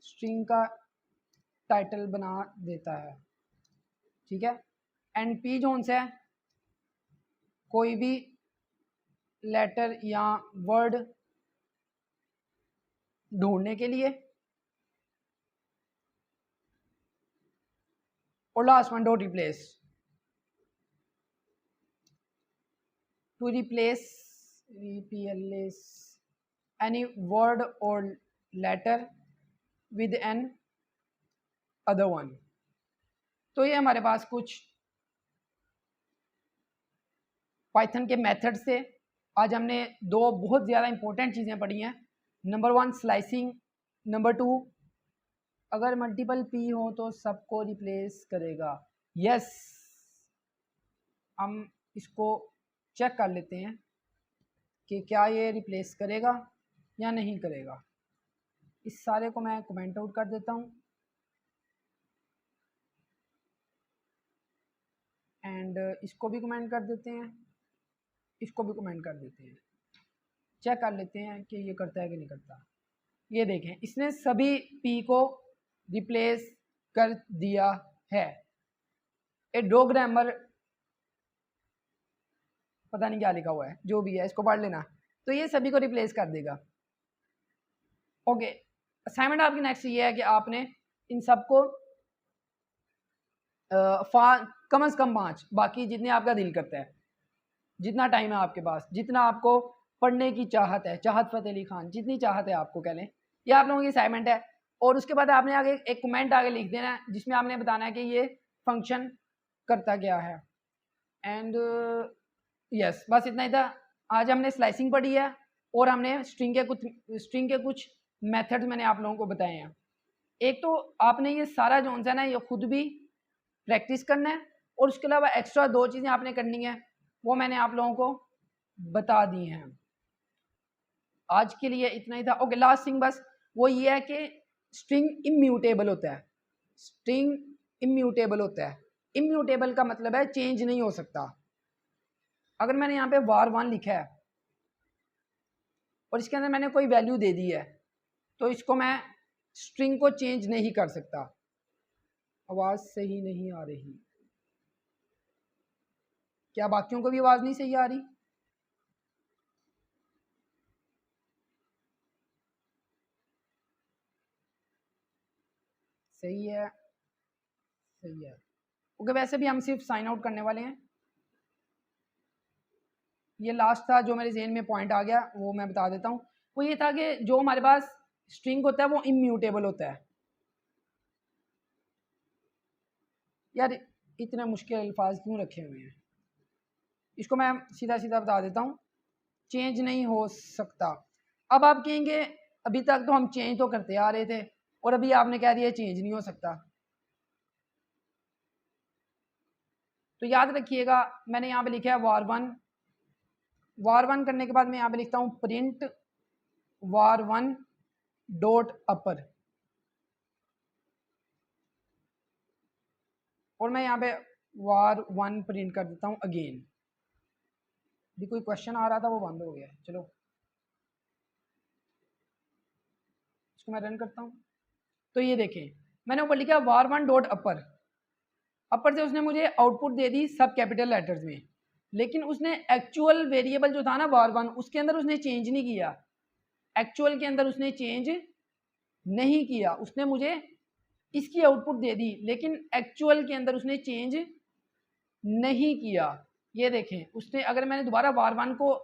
स्ट्रिंग का टाइटल बना देता है। ठीक है, एंड पी जोन से कोई भी लेटर या वर्ड ढूंढने के लिए और last one dot replace, to replace any word और letter with another one. तो ये हमारे पास कुछ पाइथन के मेथड्स थे। आज हमने दो बहुत ज़्यादा इंपॉर्टेंट चीज़ें पढ़ी हैं। Number one slicing, number two अगर मल्टीपल पी हो तो सबको रिप्लेस करेगा। यस, हम इसको चेक कर लेते हैं कि क्या ये रिप्लेस करेगा या नहीं करेगा। इस सारे को मैं कमेंट आउट कर देता हूँ एंड इसको भी कमेंट कर देते हैं, इसको भी कमेंट कर देते हैं। चेक कर लेते हैं कि ये करता है कि नहीं करता। ये देखें, इसने सभी पी को रिप्लेस कर दिया है। ए डो ग्रामर पता नहीं क्या लिखा हुआ है, जो भी है इसको पढ़ लेना। तो ये सभी को रिप्लेस कर देगा। ओके, असाइनमेंट आपकी नेक्स्ट ये है कि आपने इन सबको कम से कम 5, बाकी जितने आपका दिल करता है, जितना टाइम है आपके पास, जितना आपको पढ़ने की चाहत है, चाहत फ़तेह अली खान, जितनी चाहत है आपको कह लें, ये आप लोगों की असाइनमेंट है। और उसके बाद आपने आगे एक कमेंट आगे लिख देना है जिसमें आपने बताना है कि ये फंक्शन करता क्या है। एंड यस, बस इतना ही था। आज हमने स्लाइसिंग पढ़ी है और हमने स्ट्रिंग के कुछ मेथड्स मैंने आप लोगों को बताए हैं। एक तो आपने ये सारा जो है ना ये खुद भी प्रैक्टिस करना है और उसके अलावा एक्स्ट्रा 2 चीज़ें आपने करनी है, वो मैंने आप लोगों को बता दी हैं। आज के लिए इतना ही था। ओके, लास्ट थिंग बस वो ये है कि स्ट्रिंग इम्यूटेबल होता है। स्ट्रिंग इम्यूटेबल होता है। इम्यूटेबल का मतलब है चेंज नहीं हो सकता। अगर मैंने यहाँ पे var1 लिखा है और इसके अंदर मैंने कोई वैल्यू दे दी है तो इसको मैं स्ट्रिंग को चेंज नहीं कर सकता। आवाज़ सही नहीं आ रही, क्या बाकियों को भी आवाज़ नहीं सही आ रही? सही है, सही है। ओके, वैसे भी हम सिर्फ साइन आउट करने वाले हैं। ये लास्ट था जो मेरे ज़हन में पॉइंट आ गया, वो मैं बता देता हूँ। वो ये था कि जो हमारे पास स्ट्रिंग होता है वो इम्यूटेबल होता है। यार इतने मुश्किल अल्फाज क्यों रखे हुए हैं? इसको मैं सीधा सीधा बता देता हूँ, चेंज नहीं हो सकता। अब आप कहेंगे अभी तक तो हम चेंज तो करते आ रहे थे और अभी आपने कह दिया चेंज नहीं हो सकता। तो याद रखिएगा, मैंने यहाँ पे लिखा है var1 करने के बाद मैं यहाँ पे लिखता हूँ प्रिंट var1 डॉट अपर, और मैं यहाँ पे var1 प्रिंट कर देता हूँ अगेन। भी कोई क्वेश्चन आ रहा था वो बंद हो गया। चलो इसको मैं रन करता हूँ। तो ये देखें, मैंने ऊपर लिखा var1 डॉट अपर। अपर से उसने मुझे आउटपुट दे दी सब कैपिटल लेटर्स में, लेकिन उसने एक्चुअल वेरिएबल जो था ना var1 उसके अंदर उसने चेंज नहीं किया। एक्चुअल के अंदर उसने चेंज नहीं किया, उसने मुझे इसकी आउटपुट दे दी लेकिन एक्चुअल के अंदर उसने चेंज नहीं किया। ये देखें, उसने अगर मैंने दोबारा var1 को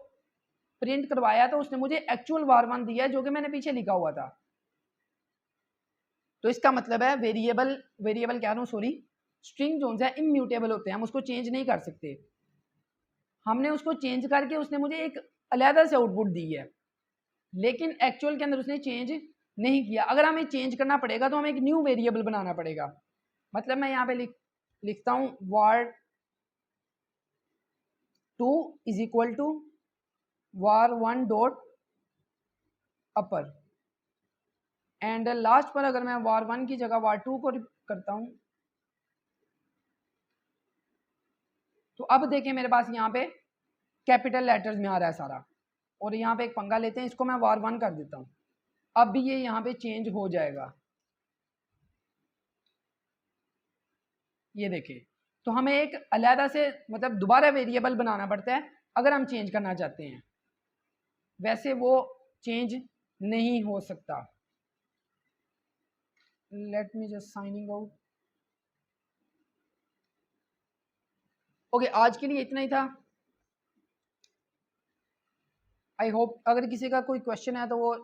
प्रिंट करवाया तो उसने मुझे एक्चुअल var1 दिया जो कि मैंने पीछे लिखा हुआ था। तो इसका मतलब है वेरिएबल कह रहा हूँ सॉरी, स्ट्रिंग जो है इम्यूटेबल होते हैं, हम उसको चेंज नहीं कर सकते। हमने उसको चेंज करके उसने मुझे एक अलग से आउटपुट दी है, लेकिन एक्चुअल के अंदर उसने चेंज नहीं किया। अगर हमें चेंज करना पड़ेगा तो हमें एक न्यू वेरिएबल बनाना पड़ेगा। मतलब मैं यहाँ पे लिखता हूँ var2 is equal to var1 dot upper, and last पर अगर मैं var1 की जगह var2 को करता हूँ तो अब देखें मेरे पास यहाँ पे कैपिटल लेटर्स में आ रहा है सारा, और यहाँ पे एक पंगा लेते हैं, इसको मैं var1 कर देता हूँ। अब भी ये यहाँ पे चेंज हो जाएगा। ये देखें, तो हमें एक अलग से मतलब दोबारा वेरिएबल बनाना पड़ता है अगर हम चेंज करना चाहते हैं, वैसे वो चेंज नहीं हो सकता। Let me just signing out. Okay, आज के लिए इतना ही था। आई होप अगर किसी का कोई क्वेश्चन है तो वो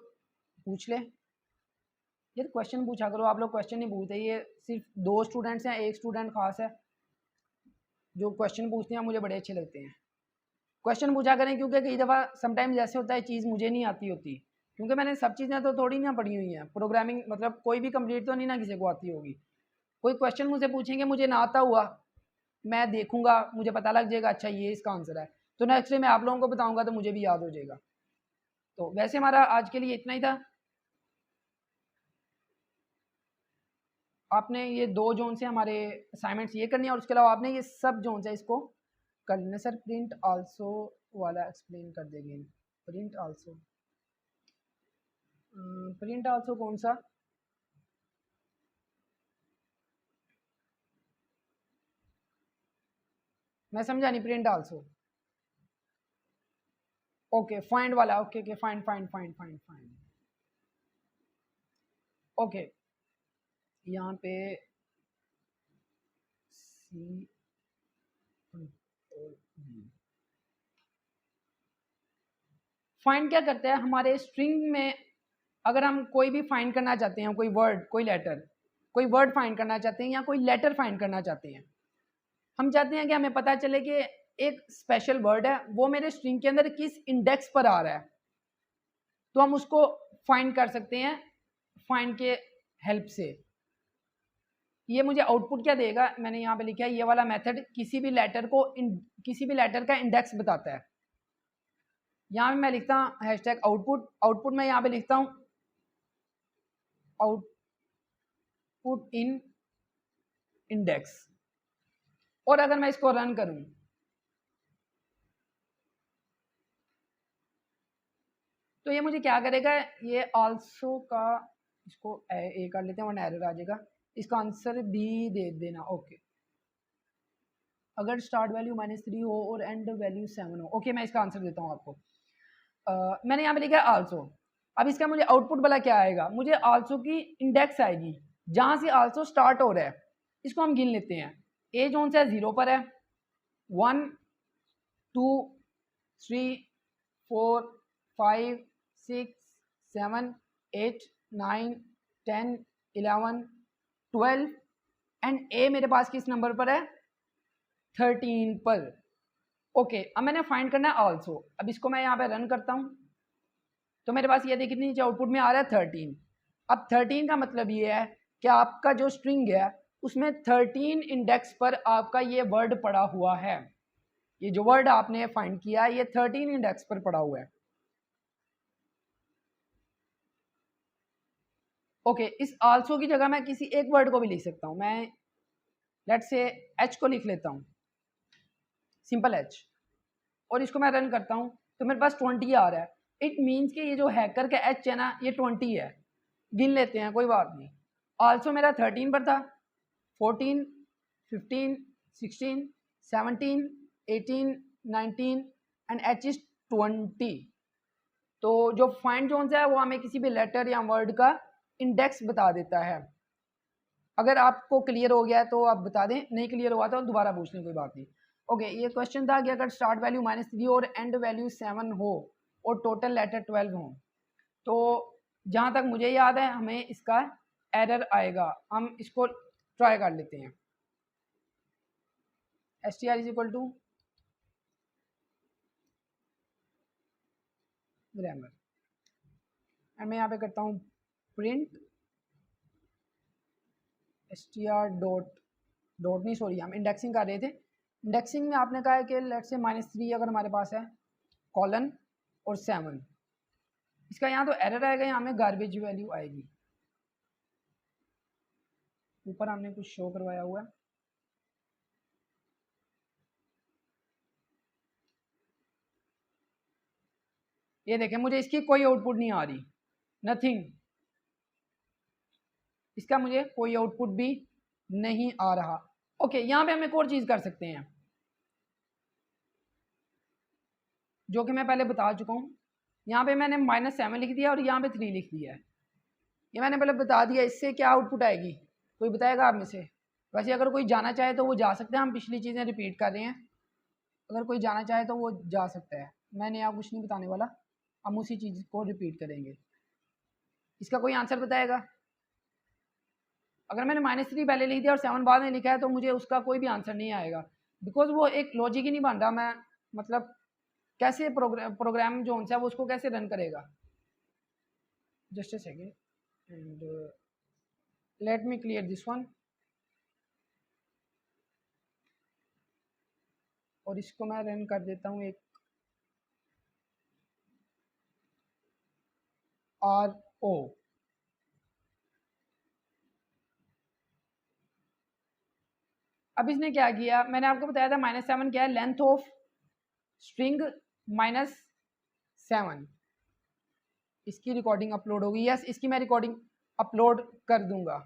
पूछ ले। यार क्वेश्चन पूछा करो, आप लोग क्वेश्चन नहीं पूछते। ये सिर्फ 2 स्टूडेंट्स हैं, एक स्टूडेंट खास है जो क्वेश्चन पूछते हैं, मुझे बड़े अच्छे लगते हैं। क्वेश्चन पूछा करें, क्योंकि कई दफ़ा समटाइम्स ऐसे होता है चीज़ मुझे नहीं आती होती, क्योंकि मैंने सब चीज़ें तो थोड़ी ना पढ़ी हुई हैं। प्रोग्रामिंग मतलब कोई भी कंप्लीट तो नहीं ना किसी को आती होगी। कोई क्वेश्चन मुझसे पूछेंगे, मुझे ना आता हुआ, मैं देखूंगा, मुझे पता लग जाएगा अच्छा ये इसका आंसर है, तो नेक्स्ट डे मैं आप लोगों को बताऊंगा तो मुझे भी याद हो जाएगा। तो वैसे हमारा आज के लिए इतना ही था। आपने ये 2 जोन से हमारे असाइनमेंट्स ये करनी है, और उसके अलावा आपने ये सब जोन है इसको कर लेना। सर प्रिंट आल्सो वाला एक्सप्लेन कर देंगे। प्रिंट आल्सो, प्रिंट आल्सो कौन सा? मैं समझा नहीं। प्रिंट आल्सो ओके, फाइंड वाला, okay okay, find find find find find. Okay, यहाँ पे सी फाइंड क्या करता है हमारे स्ट्रिंग में? अगर हम कोई भी फाइंड करना चाहते हैं, कोई वर्ड, कोई लेटर, कोई वर्ड फाइंड करना चाहते हैं या कोई लेटर फाइंड करना चाहते हैं, हम चाहते हैं कि हमें पता चले कि एक स्पेशल वर्ड है वो मेरे स्ट्रिंग के अंदर किस इंडेक्स पर आ रहा है, तो हम उसको फाइंड कर सकते हैं फाइंड के हेल्प से। ये मुझे आउटपुट क्या देगा, मैंने यहाँ पे लिखा है ये वाला मेथड किसी भी लेटर को किसी भी लेटर का इंडेक्स बताता है। यहाँ पे मैं लिखता हूँ हैशटैग आउटपुट। आउटपुट में यहाँ पे लिखता हूँ आउटपुट इन इंडेक्स, और अगर मैं इसको रन करूँ तो ये मुझे क्या करेगा, ये आल्सो का, इसको ए कर लेते हैं वरना एरर आ जाएगा। इसका आंसर बी दे देना। ओके, अगर स्टार्ट वैल्यू -3 हो और एंड वैल्यू 7 हो। ओके, मैं इसका आंसर देता हूँ आपको। मैंने यहाँ पे लिखा है आल्सो। अब इसका मुझे आउटपुट वाला क्या आएगा, मुझे आल्सो की इंडेक्स आएगी जहाँ से आल्सो स्टार्ट हो रहा है। इसको हम गिन लेते हैं। ए जोन से 0 पर है, 1 2 3 4 5 6 7 8 9 10 11 12 एंड ए मेरे पास किस नंबर पर है, 13 पर। ओके, अब मैंने फाइंड करना है आल्सो। अब इसको मैं यहाँ पे रन करता हूँ तो मेरे पास ये देखिए नीचे आउटपुट में आ रहा है 13। अब 13 का मतलब ये है कि आपका जो स्ट्रिंग है उसमें 13 इंडेक्स पर आपका ये वर्ड पड़ा हुआ है। ये जो वर्ड आपने फाइंड किया है ये 13 इंडेक्स पर पड़ा हुआ है। ओके, इस आल्सो की जगह मैं किसी एक वर्ड को भी लिख सकता हूँ। मैं लेट्स से एच को लिख लेता हूँ, सिंपल एच, और इसको मैं रन करता हूँ तो मेरे पास 20 आ रहा है। इट मीन्स कि ये जो हैकर का एच है ना ये 20 है। गिन लेते हैं, कोई बात नहीं। आल्सो मेरा 13 पर था, 14 15 16 17 18 19 एंड एच इज 20। तो जो फाइंड जोन्स है वो हमें किसी भी लेटर या वर्ड का इंडेक्स बता देता है। अगर आपको क्लियर हो गया है तो आप बता दें, नहीं क्लियर हुआ तो दोबारा पूछ लें, कोई बात नहीं। ओके, ये क्वेश्चन था कि अगर स्टार्ट वैल्यू -3 और एंड वैल्यू 7 हो और टोटल लेटर 12 हो तो जहाँ तक मुझे याद है हमें इसका एरर आएगा। हम इसको ट्राई कर लेते हैं। str is equal to grammar, and मैं यहाँ पे करता हूँ प्रिंट str डॉट नहीं, सॉरी हम इंडेक्सिंग कर रहे थे। इंडेक्सिंग में आपने कहा है कि लेट से -3 अगर हमारे पास है कॉलन और 7, इसका यहाँ तो एरर आएगा, यहाँ में गार्बेज वैल्यू आएगी। ऊपर हमने कुछ शो करवाया हुआ है, ये देखें मुझे इसकी कोई आउटपुट नहीं आ रही, नथिंग। इसका मुझे कोई आउटपुट भी नहीं आ रहा। ओके, यहाँ पे हम एक और चीज़ कर सकते हैं जो कि मैं पहले बता चुका हूँ। यहाँ पे मैंने -7 लिख दिया और यहाँ पे 3 लिख दिया है। ये मैंने पहले बता दिया, इससे क्या आउटपुट आएगी, कोई बताएगा आप में से? वैसे अगर कोई जाना चाहे तो वो जा सकते हैं, हम पिछली चीज़ें रिपीट कर रहे हैं। अगर कोई जाना चाहे तो वो जा सकता है। मैंने यहाँ कुछ नहीं बताने वाला, हम उसी चीज़ को रिपीट करेंगे। इसका कोई आंसर बताएगा? अगर मैंने -3 पहले लिख दिया और 7 बाद में लिखा है तो मुझे उसका कोई भी आंसर नहीं आएगा, बिकॉज वो एक लॉजिक ही नहीं बन रहा। मैं मतलब कैसे प्रोग्राम जो है वो उसको कैसे रन करेगा? Just a second and let me clear this one. और इसको मैं रन कर देता हूँ एक RO। अब इसने क्या किया, मैंने आपको बताया था -7 क्या है, लेंथ ऑफ स्ट्रिंग -7। इसकी रिकॉर्डिंग अपलोड होगी, यस इसकी मैं रिकॉर्डिंग अपलोड कर दूंगा।